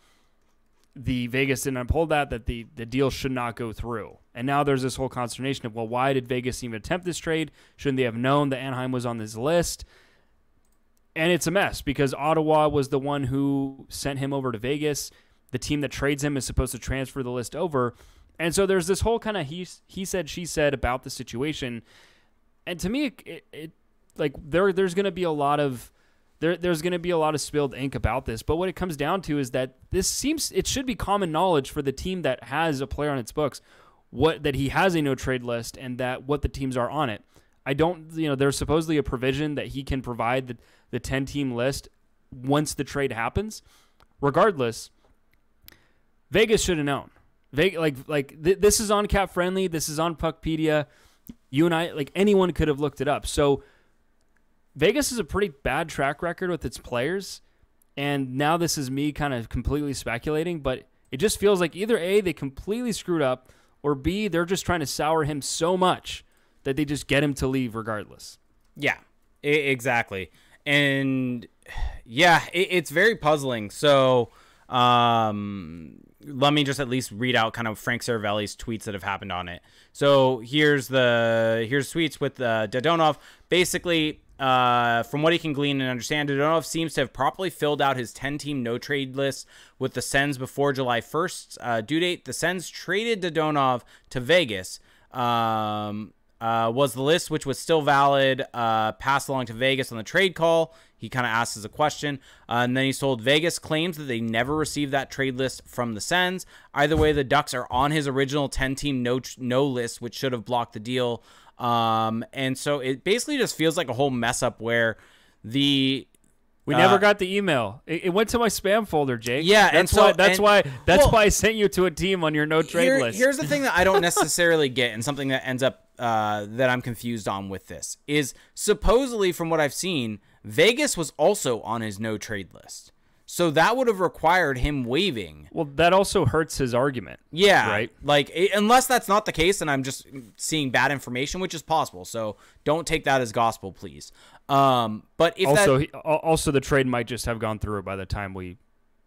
the Vegas didn't uphold that the deal should not go through. And now there's this whole consternation of, well, why did Vegas even attempt this trade? Shouldn't they have known that Anaheim was on this list? And it's a mess because Ottawa was the one who sent him over to Vegas. The team that trades him is supposed to transfer the list over. And so there's this whole kind of he said, she said about the situation. And to me, like there's going to be a lot of spilled ink about this, but what it comes down to is that it should be common knowledge for the team that has a player on its books that he has a no trade list and that what the teams are on it. There's supposedly a provision that he can provide the 10-team list once the trade happens. Regardless, Vegas should have known. This is on Cap Friendly. This is on Puckpedia. You and I, anyone could have looked it up. So Vegas has a pretty bad track record with its players, and now this is me kind of completely speculating, but it just feels like either A, they completely screwed up, or B, they're just trying to sour him so much that they just get him to leave regardless. Yeah, exactly. And yeah, it's very puzzling. So let me just at least read out kind of Frank Saravelli's tweets that have happened on it. So here's tweets with Dadonov. Basically, from what he can glean and understand, Dadonov seems to have properly filled out his 10-team no-trade list with the Sens before July 1st due date. The Sens traded Dadonov to Vegas. Was the list, which was still valid, passed along to Vegas on the trade call? He kind of asks as a question. And then he's told Vegas claims that they never received that trade list from the Sens. Either way, the Ducks are on his original 10-team no list, which should have blocked the deal. And so it basically just feels like a whole mess up where we never got the email. It went to my spam folder, Jake. Yeah, that's why I sent you to a team on your no trade list. Here's the thing that I don't necessarily get, and something that ends up that I'm confused on with this is supposedly, from what I've seen, Vegas was also on his no trade list. So that would have required him waiving. Well, that also hurts his argument. Yeah. Right? Like, unless that's not the case and I'm just seeing bad information, which is possible. So don't take that as gospel, please. But if also the trade might just have gone through by the time we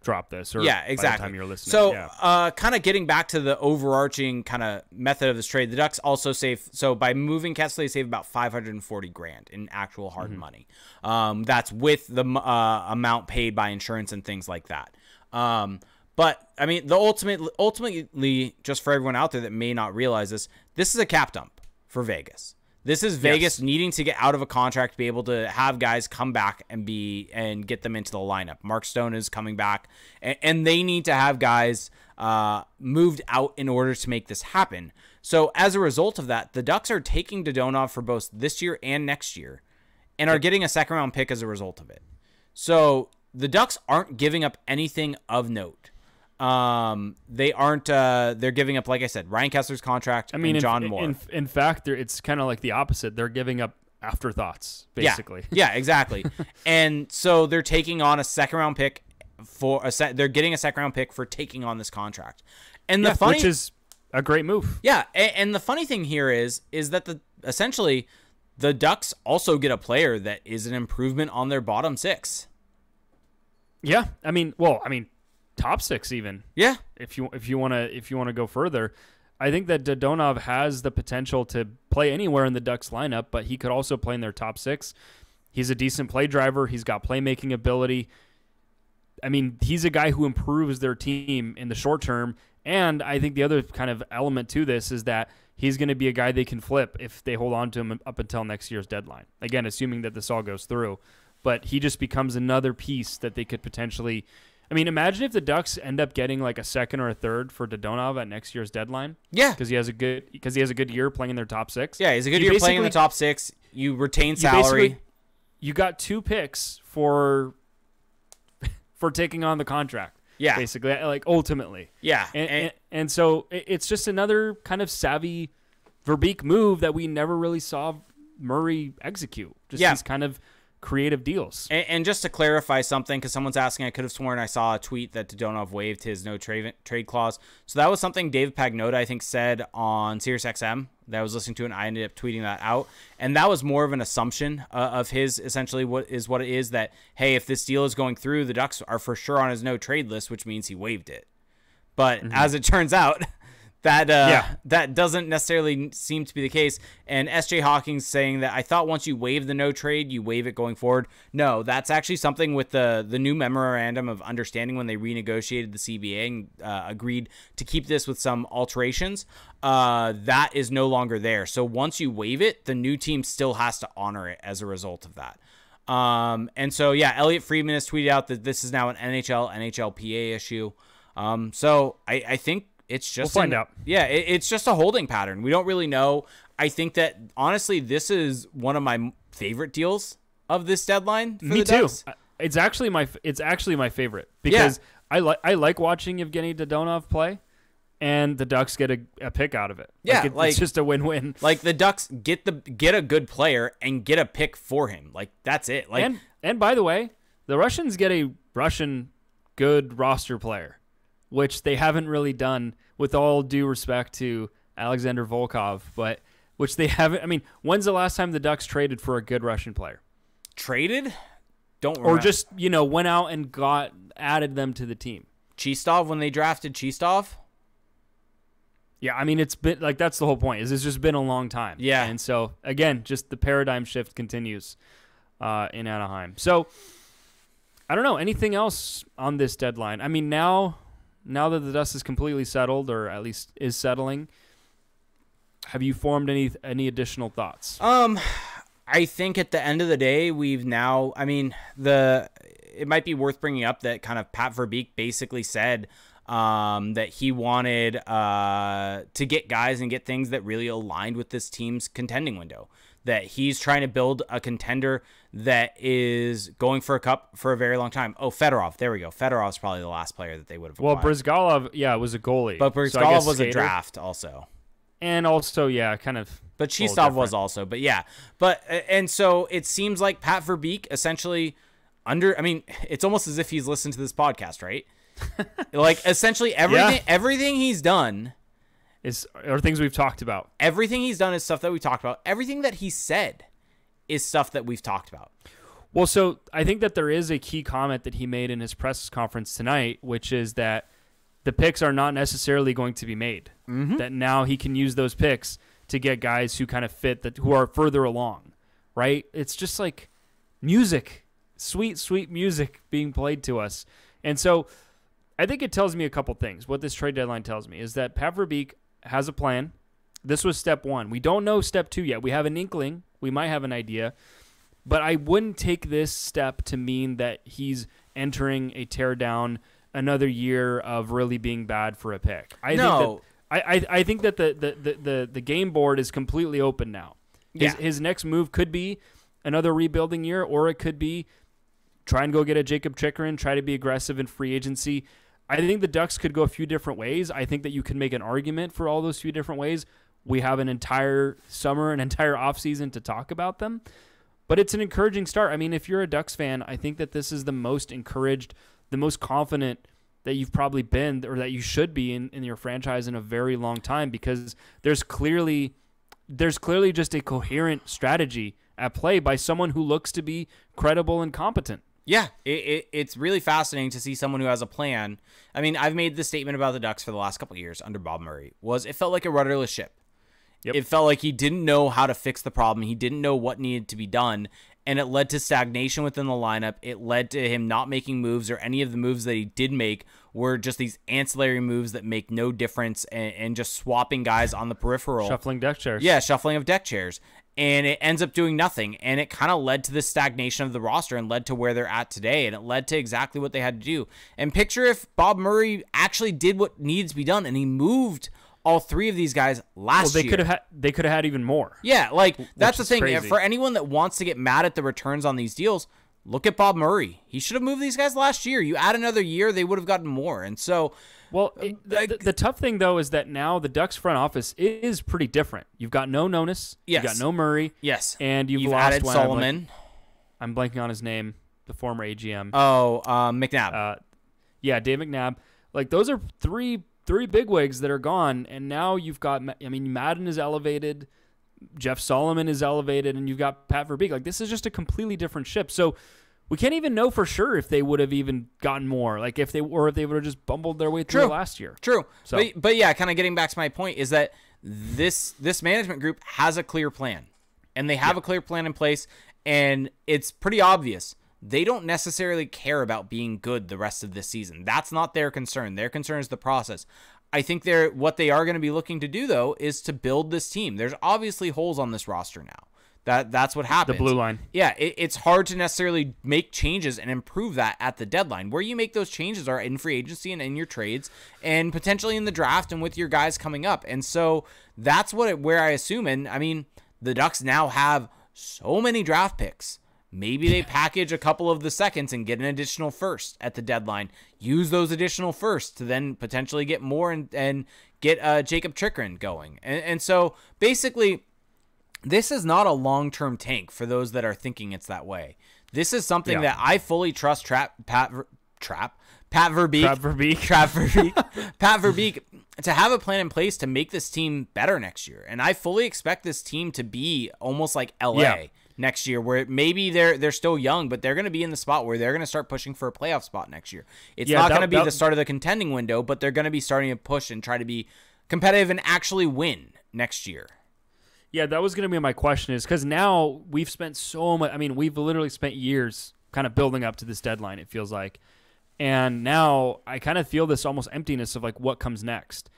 drop this, or yeah, exactly. by the time you're listening. So, kind of getting back to the overarching kind of method of this trade, the Ducks also save. So by moving Kessler, they save about $540,000 in actual hard money. That's with the amount paid by insurance and things like that. But I mean, ultimately, just for everyone out there that may not realize this is a cap dump for Vegas. This is Vegas needing to get out of a contract to be able to have guys come back and get them into the lineup. Mark Stone is coming back, and they need to have guys moved out in order to make this happen. So as a result of that, the Ducks are taking Dadonov for both this year and next year, and are getting a second-round pick as a result of it. So the Ducks aren't giving up anything of note. They aren't, they're giving up, like I said, Ryan Kessler's contract and John Moore. In fact, it's kind of like the opposite. They're giving up afterthoughts, basically. Yeah, exactly. And so they're taking on a second round pick they're getting a second round pick for taking on this contract. And which is a great move. Yeah. And the funny thing here is that essentially the Ducks also get a player that is an improvement on their bottom six. Yeah. Top six even. Yeah. If you want to go further, I think that Dadonov has the potential to play anywhere in the Ducks lineup, but he could also play in their top six. He's a decent play driver. He's got playmaking ability. I mean, he's a guy who improves their team in the short term, and I think the other kind of element to this is that he's going to be a guy they can flip if they hold on to him up until next year's deadline. Again, assuming that this all goes through, but he just becomes another piece that they could potentially. I mean, imagine if the Ducks end up getting like a second or a third for Dadonov at next year's deadline. Yeah, because he has a good year playing in their top six. Yeah, he's a good year playing in the top six. You retain salary. You got 2 picks for taking on the contract. Yeah, basically, like ultimately. Yeah, and so it's just another kind of savvy Verbeek move that we never really saw Murray execute. Just these kind of creative deals. And just to clarify something, because someone's asking, I could have sworn I saw a tweet that Dadonov waived his no trade clause. So that was something Dave Pagnotta, I think, said on SiriusXM that I was listening to, and I ended up tweeting that out. And that was more of an assumption of his, essentially, what it is that, hey, if this deal is going through, the Ducks are for sure on his no trade list, which means he waived it. But as it turns out, that doesn't necessarily seem to be the case. And S.J. Hawkins saying that I thought once you waive the no trade, you waive it going forward. No, that's actually something with the new memorandum of understanding when they renegotiated the CBA and agreed to keep this with some alterations. That is no longer there. So once you waive it, the new team still has to honor it as a result of that. And so, Elliot Friedman has tweeted out that this is now an NHLPA issue. So I think it's just we'll find out. Yeah, it's just a holding pattern. We don't really know. I think that honestly, this is one of my favorite deals of this deadline. For Me the too. Ducks. It's actually my favorite because I like watching Evgeny Dadonov play, and the Ducks get a pick out of it. Yeah, it's just a win-win. Like the Ducks get a good player and get a pick for him. Like that's it. Like and by the way, the Russians get a Russian good roster player, which they haven't really done, with all due respect to Alexander Volkov, but which they haven't. I mean, when's the last time the Ducks traded for a good Russian player? Traded? Don't remember. Or just, went out and added them to the team. Chistov, when they drafted Chistov? Yeah, I mean, it's been, like, that's the whole point, is it's just been a long time. Yeah. And so, again, just the paradigm shift continues in Anaheim. So, I don't know, anything else on this deadline? I mean, now that the dust is completely settled, or at least is settling, have you formed any additional thoughts? I think at the end of the day, we've now, I mean, it might be worth bringing up that kind of Pat Verbeek basically said that he wanted to get guys and get things that really aligned with this team's contending window. That he's trying to build a contender that is going for a cup for a very long time. Oh, Fedorov. There we go. Fedorov's probably the last player that they would have acquired. Well, Brizgalov, was a goalie. But Brizgalov was a draft also. And also, yeah, kind of. But Cheestov was also. But yeah. And so it seems like Pat Verbeek essentially it's almost as if he's listened to this podcast, right? Like essentially everything he's done are things we've talked about. Everything he's done is stuff that we talked about. Everything that he said is stuff that we've talked about. Well, so I think that there is a key comment that he made in his press conference tonight, which is that the picks are not necessarily going to be made. Mm-hmm. That now he can use those picks to get guys who kind of fit, who are further along, right? It's just like music, sweet, sweet music being played to us. And so I think it tells me a couple things. What this trade deadline tells me is that Pat Verbeek has a plan. This was step one. We don't know step two yet. We have an inkling. We might have an idea. But I wouldn't take this step to mean that he's entering a teardown, another year of really being bad for a pick. I think that the game board is completely open now. His next move could be another rebuilding year, or it could be try and go get a Jacob Chikrin, try to be aggressive in free agency. I think the Ducks could go a few different ways. I think that you can make an argument for all those few different ways. We have an entire summer, an entire offseason to talk about them. But it's an encouraging start. I mean, if you're a Ducks fan, I think that this is the most encouraged, the most confident that you've probably been, or that you should be in your franchise in a very long time, because there's clearly just a coherent strategy at play by someone who looks to be credible and competent. Yeah, it's really fascinating to see someone who has a plan. I mean, I've made this statement about the Ducks for the last couple of years under Bob Murray, it felt like a rudderless ship. Yep. It felt like he didn't know how to fix the problem. He didn't know what needed to be done, and it led to stagnation within the lineup. It led to him not making moves, or any of the moves that he did make were just these ancillary moves that make no difference, and just swapping guys on the peripheral. Shuffling deck chairs. Yeah, shuffling of deck chairs. And it ends up doing nothing, and it kind of led to this stagnation of the roster and led to where they're at today, and it led to exactly what they had to do. And picture if Bob Murray actually did what needs to be done, and he moved all three of these guys last year. They could have had even more. Yeah, like that's the thing. Crazy. For anyone that wants to get mad at the returns on these deals, look at Bob Murray. He should have moved these guys last year. You add another year, they would have gotten more. And so, the tough thing though is that now the Ducks front office is pretty different. You've got no Nonis, yes. You've got no Murray, yes, and you've lost added Solomon. I'm blanking on his name, the former AGM. Oh, McNabb. Yeah, Dave McNabb. Like those are three bigwigs that are gone, and now you've got, Madden is elevated, Jeff Solomon is elevated, and you've got Pat Verbeek. Like this is just a completely different ship. So we can't even know for sure if they would have even gotten more, like if they would have just bumbled their way through last year. True. So, but yeah, kind of getting back to my point is that this management group has a clear plan, and they have a clear plan in place, and it's pretty obvious. They don't necessarily care about being good the rest of this season. That's not their concern. Their concern is the process. I think what they are going to be looking to do, though, is to build this team. There's obviously holes on this roster now. That's what happens. The blue line. Yeah, it's hard to necessarily make changes and improve that at the deadline. Where you make those changes are in free agency and in your trades, and potentially in the draft and with your guys coming up. And so that's where I assume. And I mean, the Ducks now have so many draft picks. Maybe they package a couple of the seconds and get an additional first at the deadline. Use those additional firsts to then potentially get more and get Jacob Chikrin going. And so basically, this is not a long-term tank for those that are thinking it's that way. This is something that I fully trust Pat Verbeek to have a plan in place to make this team better next year. And I fully expect this team to be almost like LA next year, where maybe they're still young, but they're going to be in the spot where they're going to start pushing for a playoff spot next year. It's not going to be the start of the contending window, but they're going to be starting to push and try to be competitive and actually win next year. Yeah, that was going to be my question, is because now we've spent so much. I mean, we've literally spent years kind of building up to this deadline, it feels like. And now I kind of feel this almost emptiness of like what comes next.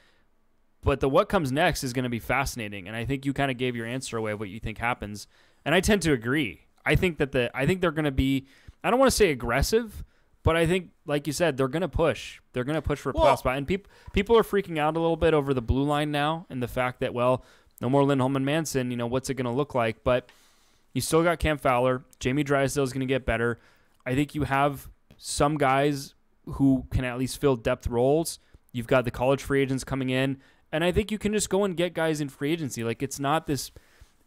But the what comes next is going to be fascinating. And I think you kind of gave your answer away of what you think happens. And I tend to agree. I think they're going to be, I don't want to say aggressive, but I think, like you said, they're going to push. They're going to push for a playoff spot. And people are freaking out a little bit over the blue line now and the fact that, well, no more Lindholm and Manson, what's it going to look like? But you still got Cam Fowler. Jamie Drysdale is going to get better. I think you have some guys who can at least fill depth roles. You've got the college free agents coming in, And I think you can just go and get guys in free agency. Like it's not this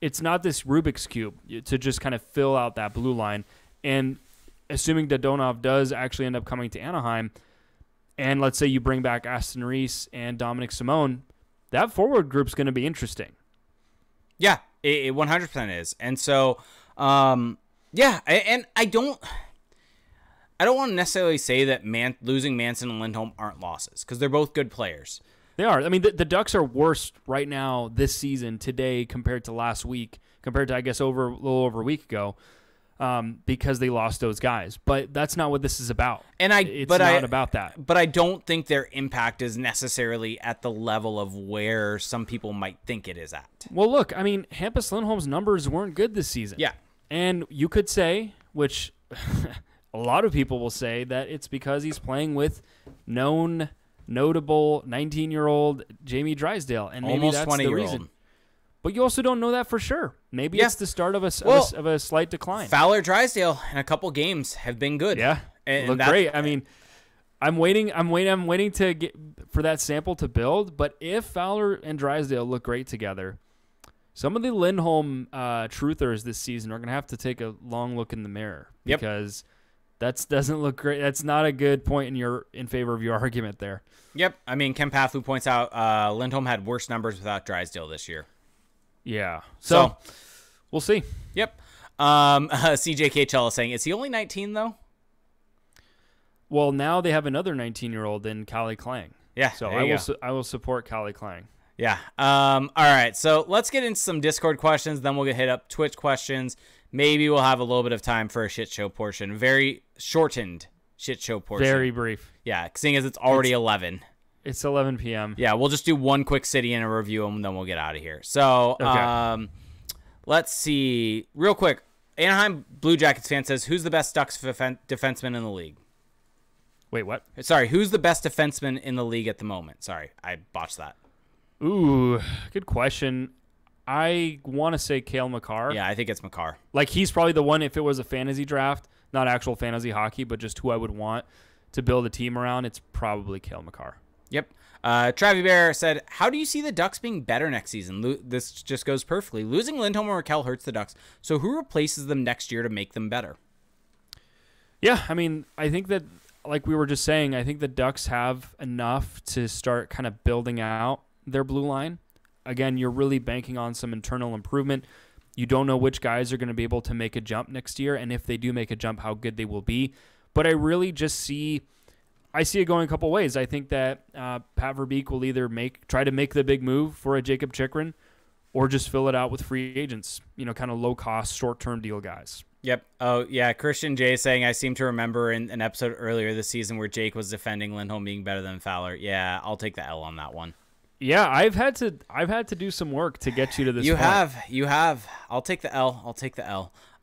Rubik's Cube to just kind of fill out that blue line. And assuming Dadonov does actually end up coming to Anaheim, and let's say you bring back Aston Reese and Dominic Simone, that forward group's going to be interesting. Yeah, it 100% is. And so, yeah, and I don't want to necessarily say that losing Manson and Lindholm aren't losses, because they're both good players. They are. I mean, the Ducks are worse right now this season, today, compared to last week, compared to, I guess, a little over a week ago, because they lost those guys. But that's not what this is about. It's not about that. But I don't think their impact is necessarily at the level of where some people might think it is at. Well, look, I mean, Hampus Lindholm's numbers weren't good this season. Yeah. And you could say, which a lot of people will say, that it's because he's playing with notable 19-year-old Jamie Drysdale, and maybe almost that's 20-year-old. the reason. But you also don't know that for sure. Maybe it's the start of a slight decline. Fowler, Drysdale in a couple games have been good. Yeah, look great. I mean, I'm waiting to get for that sample to build. But if Fowler and Drysdale look great together, some of the Lindholm truthers this season are going to have to take a long look in the mirror, because that doesn't look great. That's not a good point in favor of your argument there. Yep. I mean, Ken Pathou points out Lindholm had worse numbers without Drysdale this year. Yeah. So we'll see. Yep. CJ KHL is saying, is he only 19 though? Well, now they have another 19-year-old in Calle Klang. Yeah. So I will support Calle Klang. Yeah. All right. So let's get into some Discord questions. Then we'll get hit up Twitch questions. Maybe we'll have a little bit of time for a shit show portion. Very shortened shit show portion. Very brief. Yeah. Seeing as it's already 11. It's 11 p.m. Yeah. We'll just do one quick city and a review, and then we'll get out of here. So let's see. Real quick. Anaheim Blue Jackets fan says, who's the best Ducks defenseman in the league? Wait, what? Sorry. Who's the best defenseman in the league at the moment? Sorry. I botched that. Ooh, good question. I want to say Cale Makar. Yeah, I think it's Makar. Like, he's probably the one, if it was a fantasy draft, not actual fantasy hockey, but just who I would want to build a team around, it's probably Cale Makar. Yep. Travi Bear said, how do you see the Ducks being better next season? This just goes perfectly. Losing Lindholm or Rakell hurts the Ducks, so who replaces them next year to make them better? Yeah, I mean, I think that, like we were just saying, I think the Ducks have enough to start kind of building out their blue line. Again, you're really banking on some internal improvement. You don't know which guys are going to be able to make a jump next year, and if they do make a jump, how good they will be. But I really just see it going a couple ways. I think that Pat Verbeek will either try to make the big move for a Jacob Chychrun, or just fill it out with free agents, kind of low-cost, short-term deal guys. Yep. Oh, yeah. Christian J saying, I seem to remember in an episode earlier this season where Jake was defending Lindholm being better than Fowler. Yeah, I'll take the L on that one. Yeah, I've had to do some work to get you to this point. You have. I'll take the L.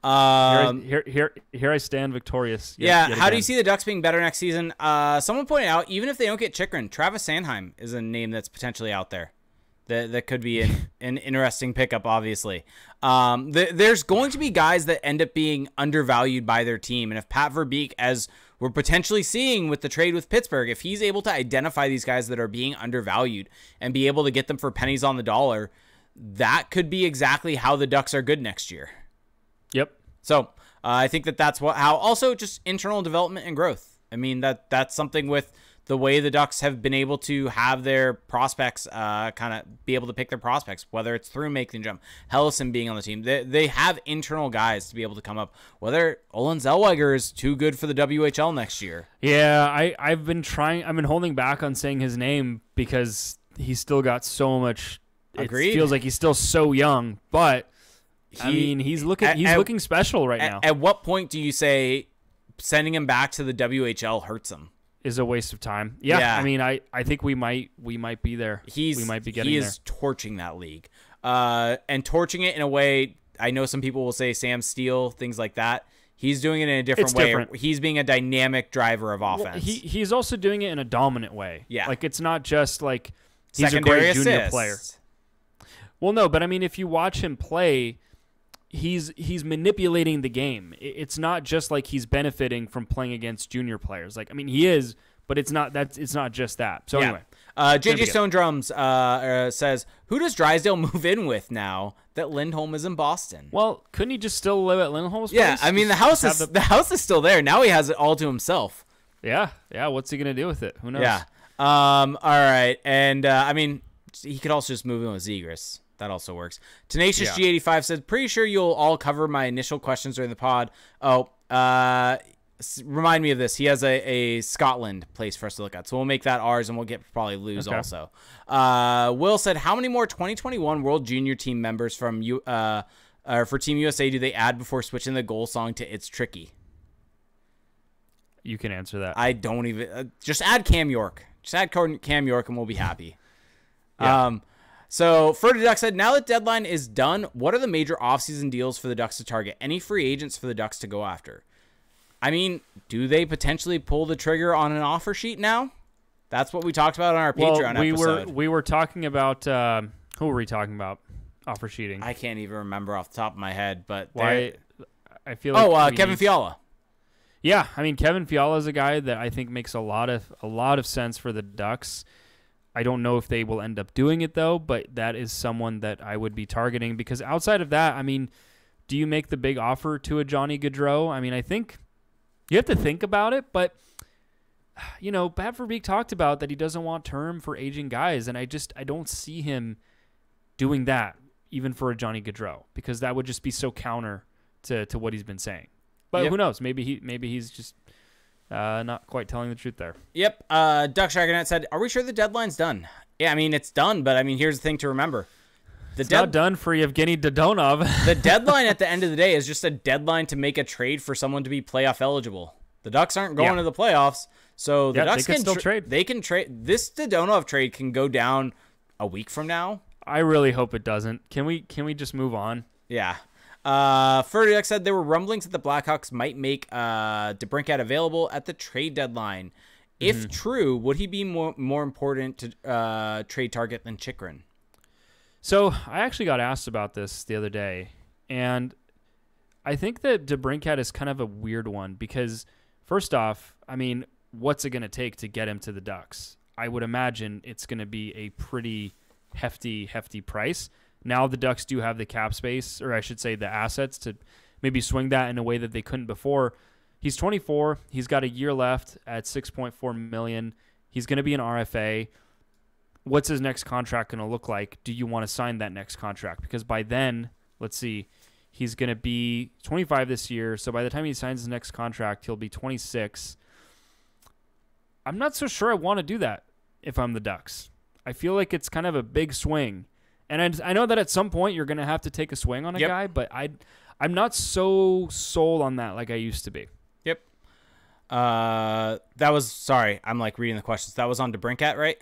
Here I stand victorious. Yet how do you see the Ducks being better next season? Someone pointed out, even if they don't get Chychrun, Travis Sanheim is a name that's potentially out there. That could be an interesting pickup, obviously. There's going to be guys that end up being undervalued by their team. And if Pat Verbeek, as we're potentially seeing with the trade with Pittsburgh, if he's able to identify these guys that are being undervalued and be able to get them for pennies on the dollar, that could be exactly how the Ducks are good next year. Yep. So I think that's how also just internal development and growth. I mean, that's something with the way the Ducks have been able to have their prospects kind of be able to pick their prospects, whether it's through making the jump, Hollison being on the team. They have internal guys to be able to come up, whether Olin Zellweger is too good for the WHL next year. Yeah, I've been holding back on saying his name because he's still got so much. Agreed. It feels like he's still so young, but he's looking special right now. At what point do you say sending him back to the WHL hurts him? Is a waste of time. Yeah. I mean, I think we might be there. We might be getting there. He is torching that league. And torching it in a way, I know some people will say Sam Steele, things like that. He's doing it in a different way. Different. He's being a dynamic driver of offense. Well, he's also doing it in a dominant way. Yeah. Like, it's not just like he's secondary a great junior assists. player. Well, no, but I mean, if you watch him play, he's manipulating the game. It's not just like he's benefiting from playing against junior players. Like, I mean, he is, But it's not just that. So anyway. JJ Stone Drums says, who does Drysdale move in with now that Lindholm is in Boston? Well, couldn't he just still live at Lindholm's place? Yeah, I mean, the house is still there. Now he has it all to himself. Yeah. What's he going to do with it? Who knows? Yeah. All right. And, I mean, he could also just move in with Zegras. That also works. Tenacious G85 says, pretty sure you'll all cover my initial questions during the pod. Remind me of this. He has a Scotland place for us to look at. So we'll make that ours, and we'll probably lose also. Will said, how many more 2021 World Junior Team members for Team USA do they add before switching the goal song to It's Tricky? You can answer that. I don't even... just add Cam York. Just add Cam York, and we'll be happy. Yeah. So, Ferdy Duck said, now that deadline is done, what are the major offseason deals for the Ducks to target? Any free agents for the Ducks to go after? I mean, do they potentially pull the trigger on an offer sheet now? That's what we talked about on our Patreon episode. We were talking about who were we talking about? Offer sheeting. I can't even remember off the top of my head, but I feel like Kevin Fiala. Yeah, I mean, Kevin Fiala is a guy that I think makes a lot of sense for the Ducks. I don't know if they will end up doing it though, but that is someone that I would be targeting, because outside of that, I mean, do you make the big offer to a Johnny Gaudreau? I mean, I think you have to think about it, but you know, Pat Verbeek talked about that he doesn't want term for aging guys, and I don't see him doing that even for a Johnny Gaudreau, because that would just be so counter to what he's been saying. But who knows? Maybe he's just not quite telling the truth there. Yep. Duck Dragonet said, are we sure the deadline's done? Yeah, I mean, it's done, but I mean, here's the thing to remember. It's not done for Yevgeny Dodonov. The deadline at the end of the day is just a deadline to make a trade for someone to be playoff eligible. The Ducks aren't going to the playoffs, so the Ducks can still trade. They can trade. This Dodonov trade can go down a week from now. I really hope it doesn't. Can we just move on? Yeah. Ferdiak said there were rumblings that the Blackhawks might make DeBrincat available at the trade deadline. If true, would he be more important to trade target than Chychrun? So I actually got asked about this the other day, and I think that DeBrincat is kind of a weird one because, first off, I mean, what's it going to take to get him to the Ducks? I would imagine it's going to be a pretty hefty price. Now the Ducks do have the cap space, or I should say the assets, to maybe swing that in a way that they couldn't before. He's 24. He's got a year left at $6.4 million. He's going to be an RFA. What's his next contract going to look like? Do you want to sign that next contract? Because by then, let's see, he's going to be 25 this year. So by the time he signs his next contract, he'll be 26. I'm not so sure I want to do that if I'm the Ducks. I feel like it's kind of a big swing. And I know that at some point you're going to have to take a swing on a guy, but I'm not so sold on that like I used to be. Yep. Sorry, I'm like reading the questions. That was on DeBrincat, right?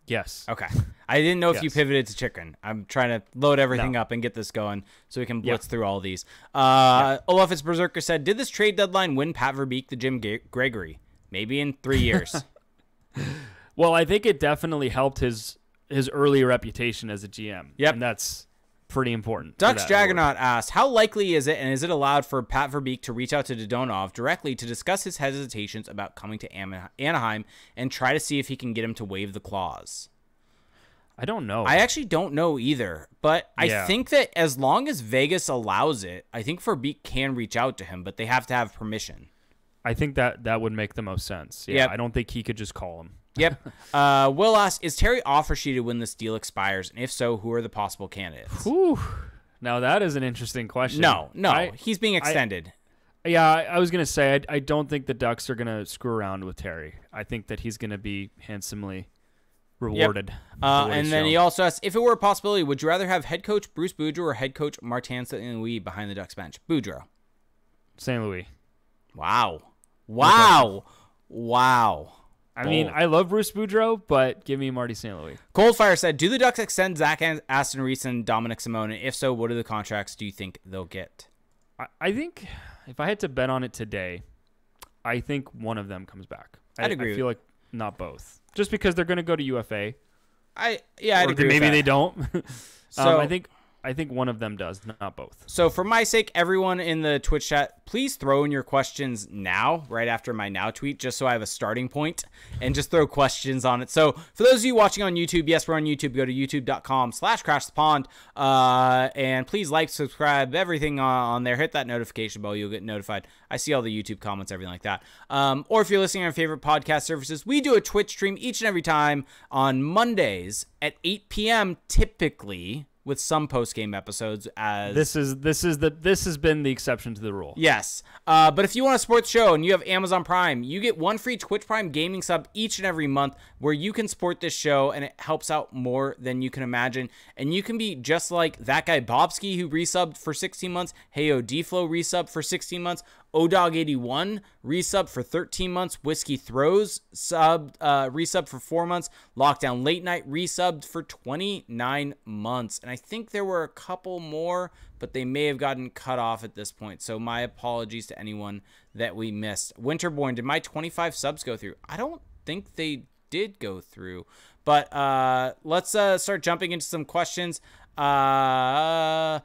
Yes. Okay. I didn't know if you pivoted to Chychrun. I'm trying to load everything up and get this going so we can blitz through all these. Olaf is Berserker said, did this trade deadline win Pat Verbeek the Jim Gregory? Maybe in 3 years. Well, I think it definitely helped his early reputation as a GM. Yep. And that's pretty important. Ducks Jaggernaut asked, how likely is it, and is it allowed for Pat Verbeek to reach out to Dodonov directly to discuss his hesitations about coming to Anaheim and try to see if he can get him to waive the clause? I don't know. I actually don't know either, but I think that as long as Vegas allows it, I think Verbeek can reach out to him, but they have to have permission. I think that would make the most sense. Yeah, I don't think he could just call him. Yep. Will asks, is Terry offer sheeted when this deal expires? And if so, who are the possible candidates? Whew. Now, that is an interesting question. No. He's being extended. I was going to say, I don't think the Ducks are going to screw around with Terry. I think that he's going to be handsomely rewarded. Yep. And then he also asks, if it were a possibility, would you rather have head coach Bruce Boudreau or head coach Martin St. Louis behind the Ducks bench? Boudreau. St. Louis. Wow. I mean, I love Bruce Boudreau, but give me Marty St. Louis. Coldfire said, do the Ducks extend Zach Aston Reese and Dominic Simone? And if so, what are the contracts do you think they'll get? I think if I had to bet on it today, I think one of them comes back. I'd agree. I feel like not both. Just because they're going to go to UFA. I'd agree maybe with that. they don't. So, I think I think one of them does, not both. So for my sake, everyone in the Twitch chat, please throw in your questions now, right after my now tweet, just so I have a starting point, and just throw questions on it. So for those of you watching on YouTube, yes, we're on YouTube. Go to youtube.com/crashthepond. And please like, subscribe, everything on there. Hit that notification bell. You'll get notified. I see all the YouTube comments, everything like that. Or if you're listening on your favorite podcast services, we do a Twitch stream each and every time on Mondays at 8 p.m. typically, with some post-game episodes. As this has been the exception to the rule. Yes. But if you want to support the show and you have Amazon Prime, you get one free Twitch Prime gaming sub each and every month where you can support this show, and it helps out more than you can imagine. And you can be just like that guy Bobski, who resubbed for 16 months, Heyo Deflo resubbed for 16 months, ODog81 resub for 13 months, Whiskey Throws resub for 4 months, Lockdown Late Night resubbed for 29 months. And I think there were a couple more, but they may have gotten cut off at this point. So my apologies to anyone that we missed. Winterborn, did my 25 subs go through? I don't think they did go through. But let's start jumping into some questions. Adam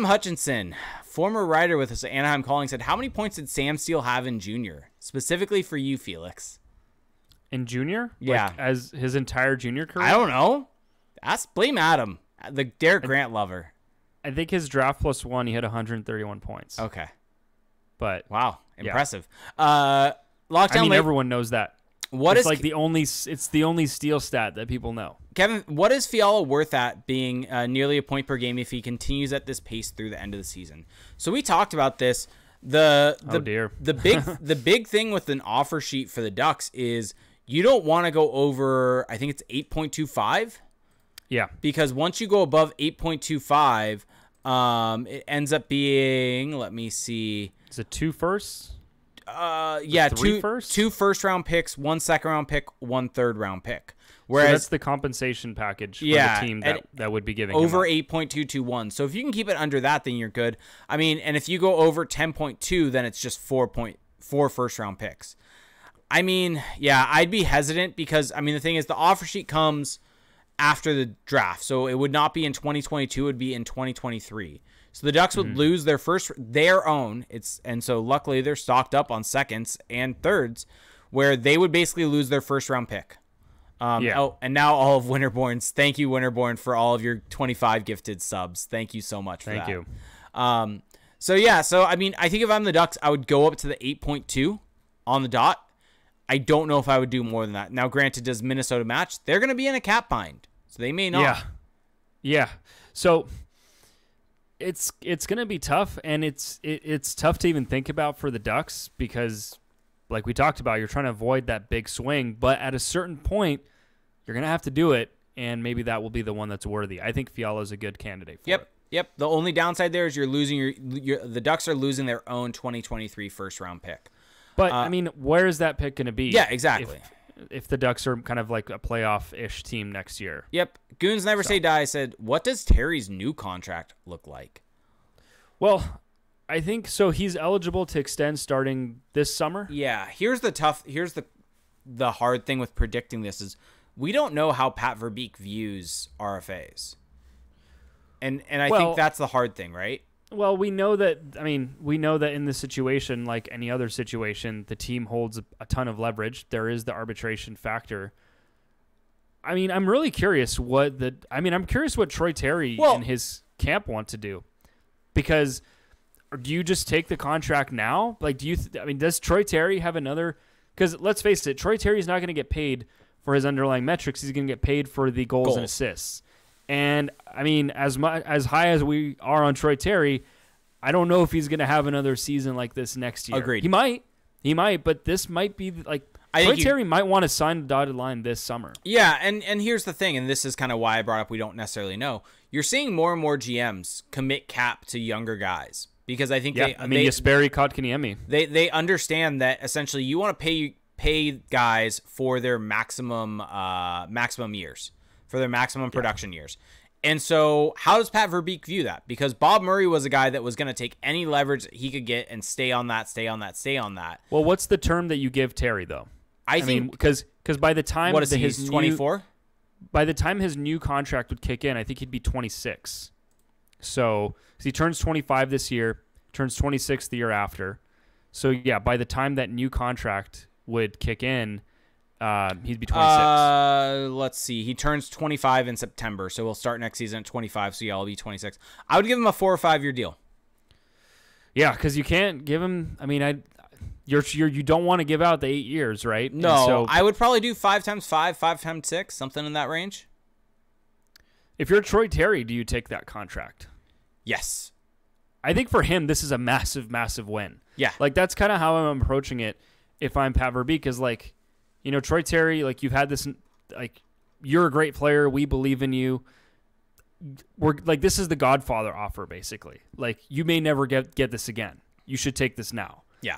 Hutchinson, former writer with us at Anaheim Calling, said, how many points did Sam Steele have in junior? Specifically for you, Felix. In junior? Yeah. Like, as his entire junior career? I don't know. Blame Adam, the Derek Grant lover. I think his draft plus one, he had 131 points. Okay. But wow, impressive. Yeah. Lockdown everyone knows that. It's the only Steele stat that people know. Kevin, what is Fiala worth at being nearly a point per game if he continues at this pace through the end of the season? So we talked about this. The big thing with an offer sheet for the Ducks is you don't want to go over, I think it's 8.25. Yeah. Because once you go above 8.25, it ends up being, let me see. Is it 2 firsts? Yeah, two first-round picks, 1 second-round pick, 1 third-round pick. Whereas so that's the compensation package for the team that would be giving over 8.221. So if you can keep it under that, then you're good. I mean, and if you go over 10.2, then it's just 4.4 first-round picks. I mean, yeah, I'd be hesitant because, I mean, the thing is the offer sheet comes after the draft. So it would not be in 2022, it would be in 2023. So the Ducks would lose their own. And so luckily they're stocked up on seconds and thirds, where they would basically lose their first round pick. Oh, and now all of Winterborn's. Thank you, Winterborn, for all of your 25 gifted subs. Thank you so much for that. Thank you. So I mean, I think if I'm the Ducks, I would go up to the 8.2 on the dot. I don't know if I would do more than that. Now, granted, does Minnesota match? They're going to be in a cap bind, so they may not. Yeah. So it's going to be tough, and it's tough to even think about for the Ducks because, like we talked about, you're trying to avoid that big swing, but at a certain point, you're going to have to do it, and maybe that will be the one that's worthy. I think Fiala is a good candidate for it. Yep. The only downside there is you're losing the Ducks are losing their own 2023 first-round pick. But, I mean, where is that pick going to be? Yeah, exactly. If the Ducks are kind of like a playoff-ish team next year. Yep. Goons Never Say Die said, what does Terry's new contract look like? Well, I think so. He's eligible to extend starting this summer. Yeah. Here's the hard thing with predicting this is we don't know how Pat Verbeek views RFAs. And I think that's the hard thing, right? Well, we know that in this situation, like any other situation, the team holds a ton of leverage. There is the arbitration factor. I mean, I'm really curious what Troy Terry and his camp want to do. Because do you just take the contract now? Like, does Troy Terry have another? Because let's face it, Troy Terry's not going to get paid for his underlying metrics. He's going to get paid for the goals and assists. And I mean, as high as we are on Troy Terry, I don't know if he's going to have another season like this next year. Agreed. He might, but this might be like Troy Terry might want to sign the dotted line this summer. Yeah, and here's the thing, and this is kind of why I brought up we don't necessarily know. You're seeing more and more GMs commit cap to younger guys because I think Jesperi Kotkaniemi. They understand that essentially you want to pay guys for their maximum years. For their maximum production years. And so how does Pat Verbeek view that? Because Bob Murray was a guy that was going to take any leverage that he could get and stay on that. Well, what's the term that you give Terry, though? I mean, because by the time what is he's 24? by the time his new contract would kick in, I think he'd be 26. So he turns 25 this year, turns 26 the year after. So yeah, by the time that new contract would kick in, he'd be 26. Let's see. He turns 25 in September, so we'll start next season at 25. So yeah, I'll be 26. I would give him a 4 or 5 year deal. Yeah, because you can't give him. I mean, you don't want to give out the 8 years, right? No, so, I would probably do 5 times 5, 5 times 6, something in that range. If you're Troy Terry, do you take that contract? Yes. I think for him, this is a massive, massive win. Yeah. Like, that's kind of how I'm approaching it if I'm Pat Verbeek, because, like, you know, Troy Terry, like, you've had this, like, you're a great player. We believe in you. We're like, this is the Godfather offer, basically. Like, you may never get this again. You should take this now. Yeah.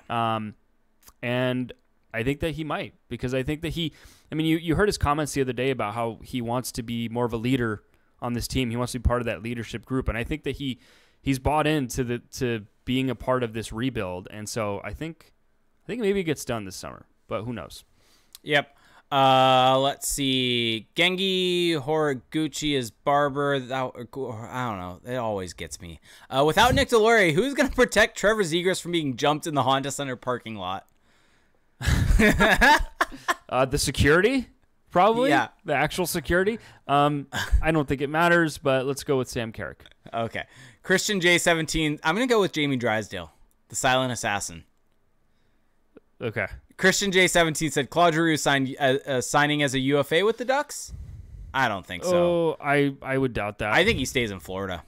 And I think that he might, because I think that you heard his comments the other day about how he wants to be more of a leader on this team. He wants to be part of that leadership group. And I think that he's bought into to being a part of this rebuild. And so I think maybe it gets done this summer, but who knows? Yep. Let's see. Gengi Horiguchi is Barber. I don't know. It always gets me. Without Nick Deslauriers, who's going to protect Trevor Zegras from being jumped in the Honda Center parking lot? The security, probably. Yeah. The actual security. I don't think it matters, but let's go with Sam Carrick. Okay. Christian J17. I'm going to go with Jamie Drysdale, the silent assassin. Okay. Christian J17 said Claude Giroux signing as a UFA with the Ducks. I don't think so. Oh, I would doubt that. I think he stays in Florida.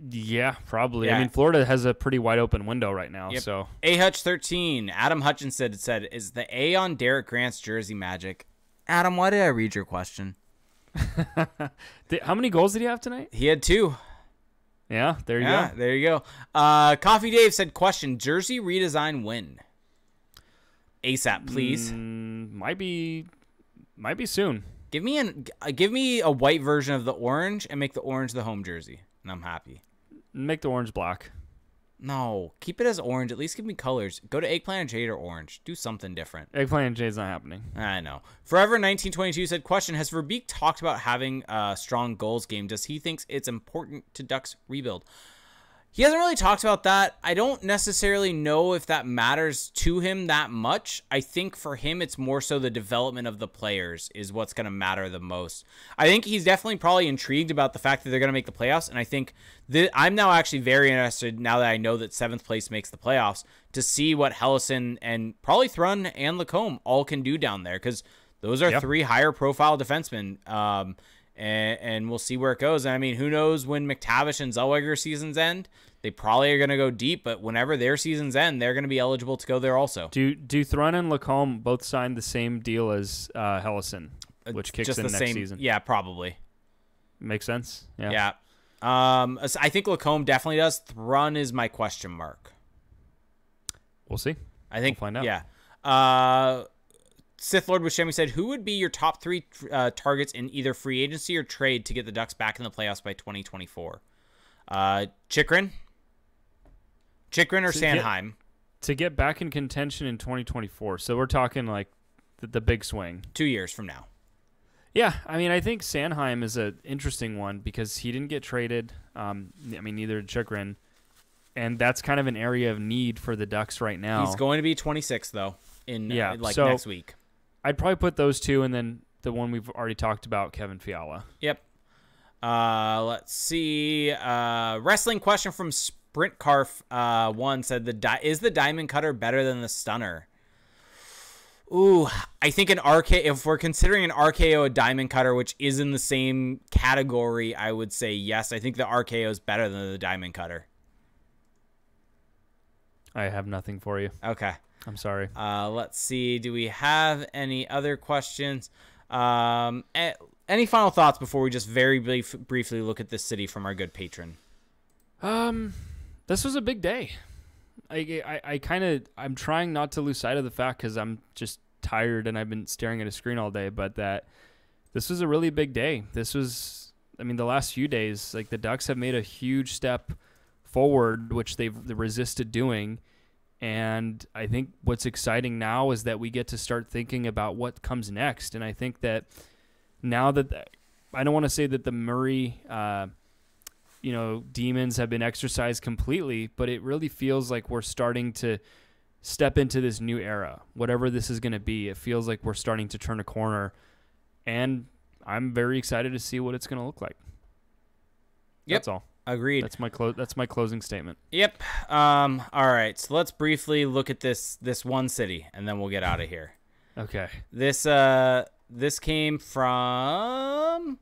Yeah, probably. Yeah. I mean, Florida has a pretty wide open window right now. Yep. So AHutch13. Adam Hutchinson said, is the A on Derek Grant's jersey magic? Adam, why did I read your question? How many goals did he have tonight? He had 2. Yeah, there you go. There you go. Coffee Dave said, question, jersey redesign when? ASAP, please. Might be soon. Give me a white version of the orange and make the orange the home jersey, and I'm happy. Make the orange black. No, keep it as orange. At least give me colors. Go to Eggplant and Jade or orange. Do something different. Eggplant and Jade's not happening. I know. Forever1922 said, question, has Verbeek talked about having a strong goals game? Does he think it's important to Ducks rebuild? He hasn't really talked about that. I don't necessarily know if that matters to him that much. I think for him, it's more so the development of the players is what's going to matter the most. I think he's definitely probably intrigued about the fact that they're going to make the playoffs. And I think that I'm now actually very interested, now that I know that 7th place makes the playoffs, to see what Hollison and probably Thrun and Lacombe all can do down there. Because those are 3 higher profile defensemen. And we'll see where it goes. And I mean, who knows when McTavish and Zellweger seasons end? They probably are going to go deep, but whenever their seasons end, they're going to be eligible to go there also. Do Thrun and Lacombe both sign the same deal as Hollison, which kicks just in the next same season? Yeah, probably. Makes sense. Yeah. I think Lacombe definitely does. Thrun is my question mark. We'll see. I think we'll find out. Yeah. Sith Lord Buscemi said, who would be your top 3 targets in either free agency or trade to get the Ducks back in the playoffs by 2024? Chikrin or Sanheim? To get back in contention in 2024. So we're talking like the big swing. 2 years from now. Yeah, I mean, I think Sanheim is an interesting one because he didn't get traded. Neither did Chikrin. And that's kind of an area of need for the Ducks right now. He's going to be 26, though, so next week. I'd probably put those 2 and then the one we've already talked about, Kevin Fiala. Yep. Let's see. Wrestling question from Sprint Carf 1 said, is the Diamond Cutter better than the Stunner? Ooh, I think if we're considering an RKO a Diamond Cutter, which is in the same category, I would say yes. I think the RKO is better than the Diamond Cutter. I have nothing for you. Okay. I'm sorry. Let's see. Do we have any other questions? Any final thoughts before we just very briefly look at this city from our good patron? This was a big day. I'm trying not to lose sight of the fact because I'm just tired and I've been staring at a screen all day, but that this was a really big day. This was, the last few days, like the Ducks have made a huge step forward, which they've resisted doing. And I think what's exciting now is that we get to start thinking about what comes next. And I think that now that I don't want to say that the Murray, demons have been exorcised completely, but it really feels like we're starting to step into this new era. Whatever this is going to be, it feels like we're starting to turn a corner. And I'm very excited to see what it's going to look like. Yep. That's all. Agreed. That's my closing statement. Yep. All right. So let's briefly look at this one city, and then we'll get out of here. Okay. This came from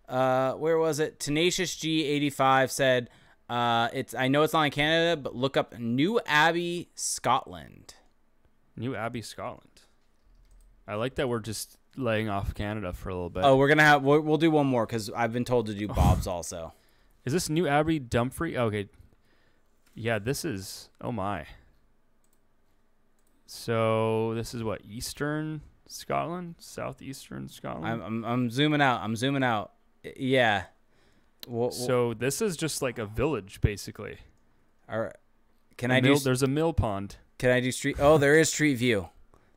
where was it? Tenacious G85 said I know it's not in Canada, but look up New Abbey, Scotland. New Abbey, Scotland. I like that we're just laying off Canada for a little bit. Oh, we'll do one more because I've been told to do Bob's also. Is this New Abbey, Dumfries? Okay. Yeah, this is... Oh, my. So, this is what? Eastern Scotland? Southeastern Scotland? I'm zooming out. Yeah. So, this is just like a village, basically. All right. There's a mill pond. Can I do street... Oh, there is street view.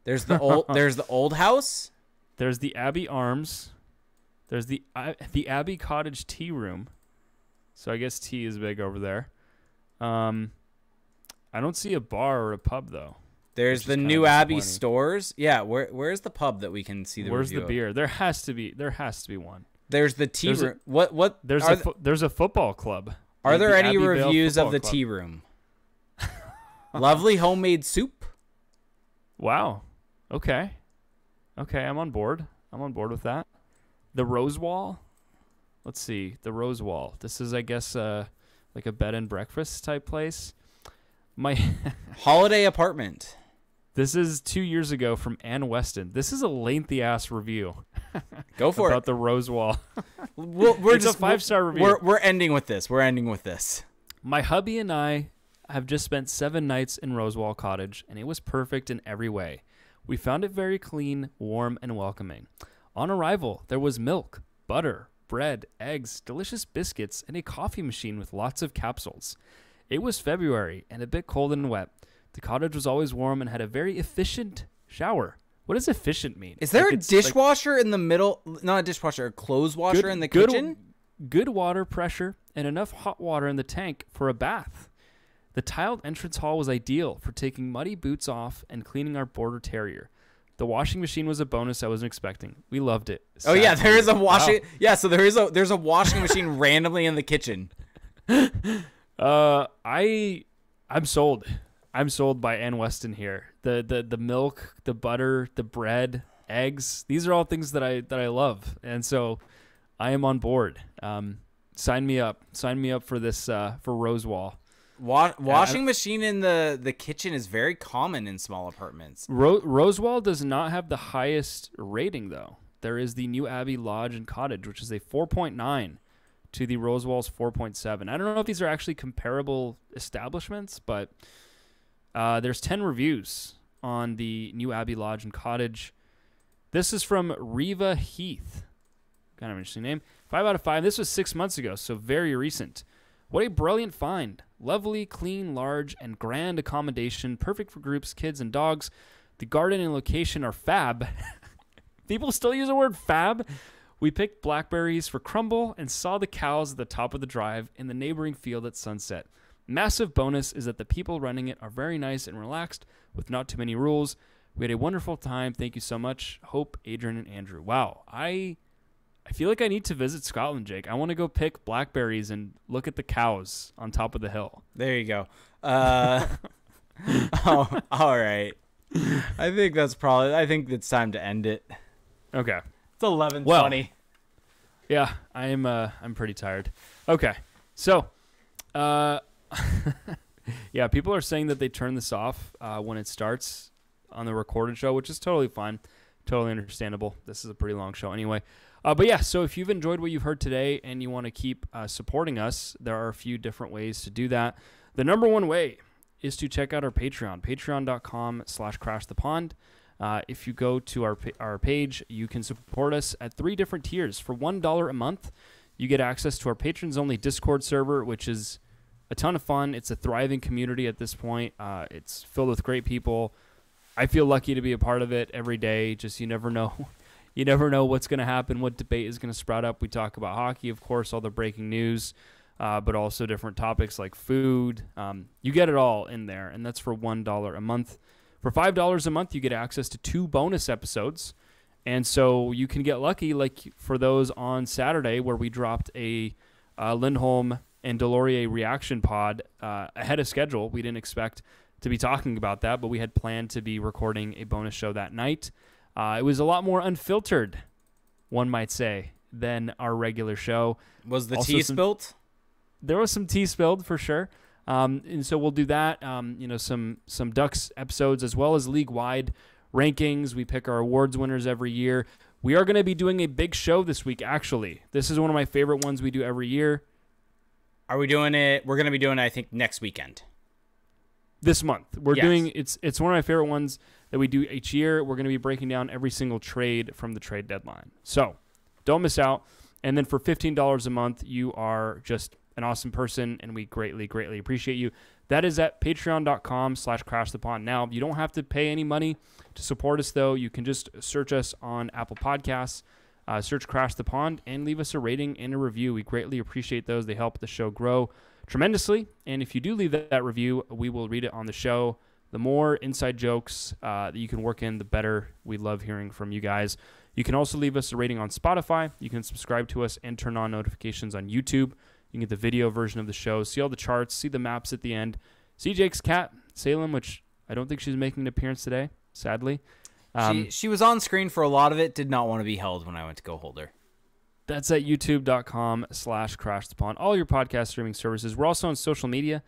There's the old house. There's the Abbey Arms. There's the Abbey Cottage Tea Room. So I guess tea is big over there. I don't see a bar or a pub though. There's the New Abbey stores. Yeah, where's the pub that we can see the Where's review the beer? There has to be one. There's the tea room. What there's a football club. Are there any Abbey Vale reviews of Football the Club. tea room? Lovely homemade soup. Wow. Okay, I'm on board. I'm on board with that. The Rose Wall. Let's see. The Rose Wall. This is, I guess, like a bed and breakfast type place. My holiday apartment. This is 2 years ago from Ann Weston. This is a lengthy ass review. Go for about the Rose Wall. We're it's just a 5-star review. We're ending with this. My hubby and I have just spent 7 nights in Rosewall Cottage, and it was perfect in every way. We found it very clean, warm, and welcoming. On arrival, there was milk, butter, bread, eggs, delicious biscuits, and a coffee machine with lots of capsules. It was February and a bit cold and wet. The cottage was always warm and had a very efficient shower. What does efficient mean? Is there a dishwasher in the middle? Not a dishwasher, a clothes washer in the kitchen? Good water pressure and enough hot water in the tank for a bath. The tiled entrance hall was ideal for taking muddy boots off and cleaning our border terrier. The washing machine was a bonus I wasn't expecting. We loved it. Oh yeah, there is a washing. Wow. Yeah, so there's a washing machine randomly in the kitchen. I'm sold. I'm sold by Ann Weston here. The milk, the butter, the bread, eggs. These are all things that I love, and so I am on board. Sign me up. Sign me up for this for Rosewall. Washing machine in the kitchen is very common in small apartments. Rosewall does not have the highest rating, though. There is the New Abbey Lodge and Cottage, which is a 4.9 to the Rosewall's 4.7. I don't know if these are actually comparable establishments, but there's 10 reviews on the New Abbey Lodge and Cottage. This is from Riva Heath. Kind of interesting name. 5 out of 5. This was 6 months ago, so very recent. What a brilliant find. Lovely, clean, large, and grand accommodation. Perfect for groups, kids, and dogs. The garden and location are fab. People still use the word fab. We picked blackberries for crumble and saw the cows at the top of the drive in the neighboring field at sunset. Massive bonus is that the people running it are very nice and relaxed with not too many rules. We had a wonderful time. Thank you so much. Hope, Adrian, and Andrew. Wow. I feel like I need to visit Scotland, Jake. I want to go pick blackberries and look at the cows on top of the hill. There you go. Oh, all right. I think it's time to end it. Okay. It's 11:20. Well, yeah, I'm pretty tired. Okay. So, yeah, people are saying that they turn this off when it starts on the recorded show, which is totally fine. Totally understandable. This is a pretty long show anyway. But yeah, so if you've enjoyed what you've heard today and you want to keep supporting us, there are a few different ways to do that. The number one way is to check out our Patreon, patreon.com/crashthepond. If you go to our page, you can support us at 3 different tiers. For $1 a month, you get access to our patrons-only Discord server, which is a ton of fun. It's a thriving community at this point. It's filled with great people. I feel lucky to be a part of it every day. Just you never know. You never know what's going to happen, what debate is going to sprout up. We talk about hockey, of course, all the breaking news, but also different topics like food. You get it all in there, and that's for $1 a month. For $5 a month, you get access to 2 bonus episodes, and so you can get lucky, like for those on Saturday where we dropped a Lindholm and Deslauriers reaction pod ahead of schedule. We didn't expect to be talking about that, but we had planned to be recording a bonus show that night. It was a lot more unfiltered, one might say, than our regular show. Was the tea spilt? There was some tea spilled for sure. And so we'll do that. Some Ducks episodes as well as league-wide rankings. We pick our awards winners every year. We are going to be doing a big show this week, actually. This is one of my favorite ones we do every year. Are we doing it? We're going to be doing it, I think, next weekend. This month. We're doing it's one of my favorite ones that we do each year. We're going to be breaking down every single trade from the trade deadline. So don't miss out. And then for $15 a month, you are just an awesome person, and we greatly, greatly appreciate you. That is at patreon.com/crashthepond. Now, you don't have to pay any money to support us, though. You can just search us on Apple Podcasts, search Crash the Pond, and leave us a rating and a review. We greatly appreciate those. They help the show grow tremendously. And if you do leave that review, we will read it on the show. The more inside jokes that you can work in, the better. We love hearing from you guys. You can also leave us a rating on Spotify. You can subscribe to us and turn on notifications on YouTube. You can get the video version of the show, see all the charts, see the maps at the end, see Jake's cat, Salem, which I don't think she's making an appearance today, sadly. She was on screen for a lot of it, did not want to be held when I went to go hold her. That's at youtube.com/crashthepond. All your podcast streaming services. We're also on social media.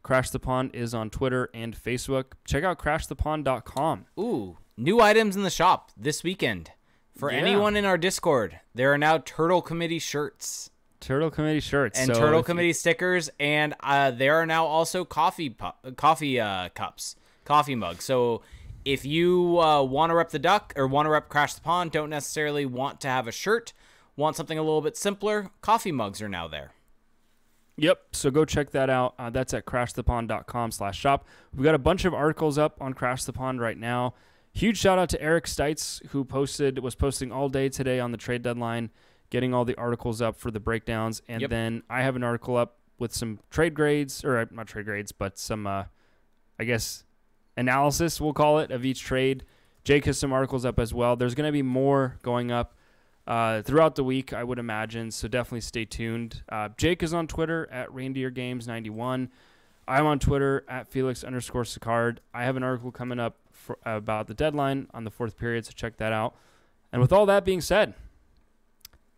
Crash the Pond is on Twitter and Facebook. Check out crashthepond.com. Ooh, new items in the shop this weekend. For anyone in our Discord, there are now Turtle Committee shirts. Turtle Committee shirts. And Turtle Committee stickers, and there are now also coffee cups, coffee mugs. So if you want to rep the Duck or want to rep Crash the Pond, don't necessarily want to have a shirt, want something a little bit simpler, coffee mugs are now there. Yep, so go check that out. That's at crashthepond.com/shop. We've got a bunch of articles up on Crash the Pond right now. Huge shout out to Eric Stites, who was posting all day today on the trade deadline, getting all the articles up for the breakdowns. And then I have an article up with some trade grades, or not trade grades, but some, analysis, we'll call it, of each trade. Jake has some articles up as well. There's going to be more going up throughout the week, I would imagine, so definitely stay tuned. Jake is on Twitter at ReindeerGames91. I'm on Twitter at Felix_Sicard. I have an article coming up about the deadline on the 4th period, so check that out. And with all that being said,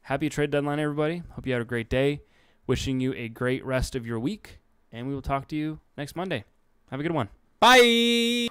happy trade deadline, everybody. Hope you had a great day. Wishing you a great rest of your week, and we will talk to you next Monday. Have a good one. Bye!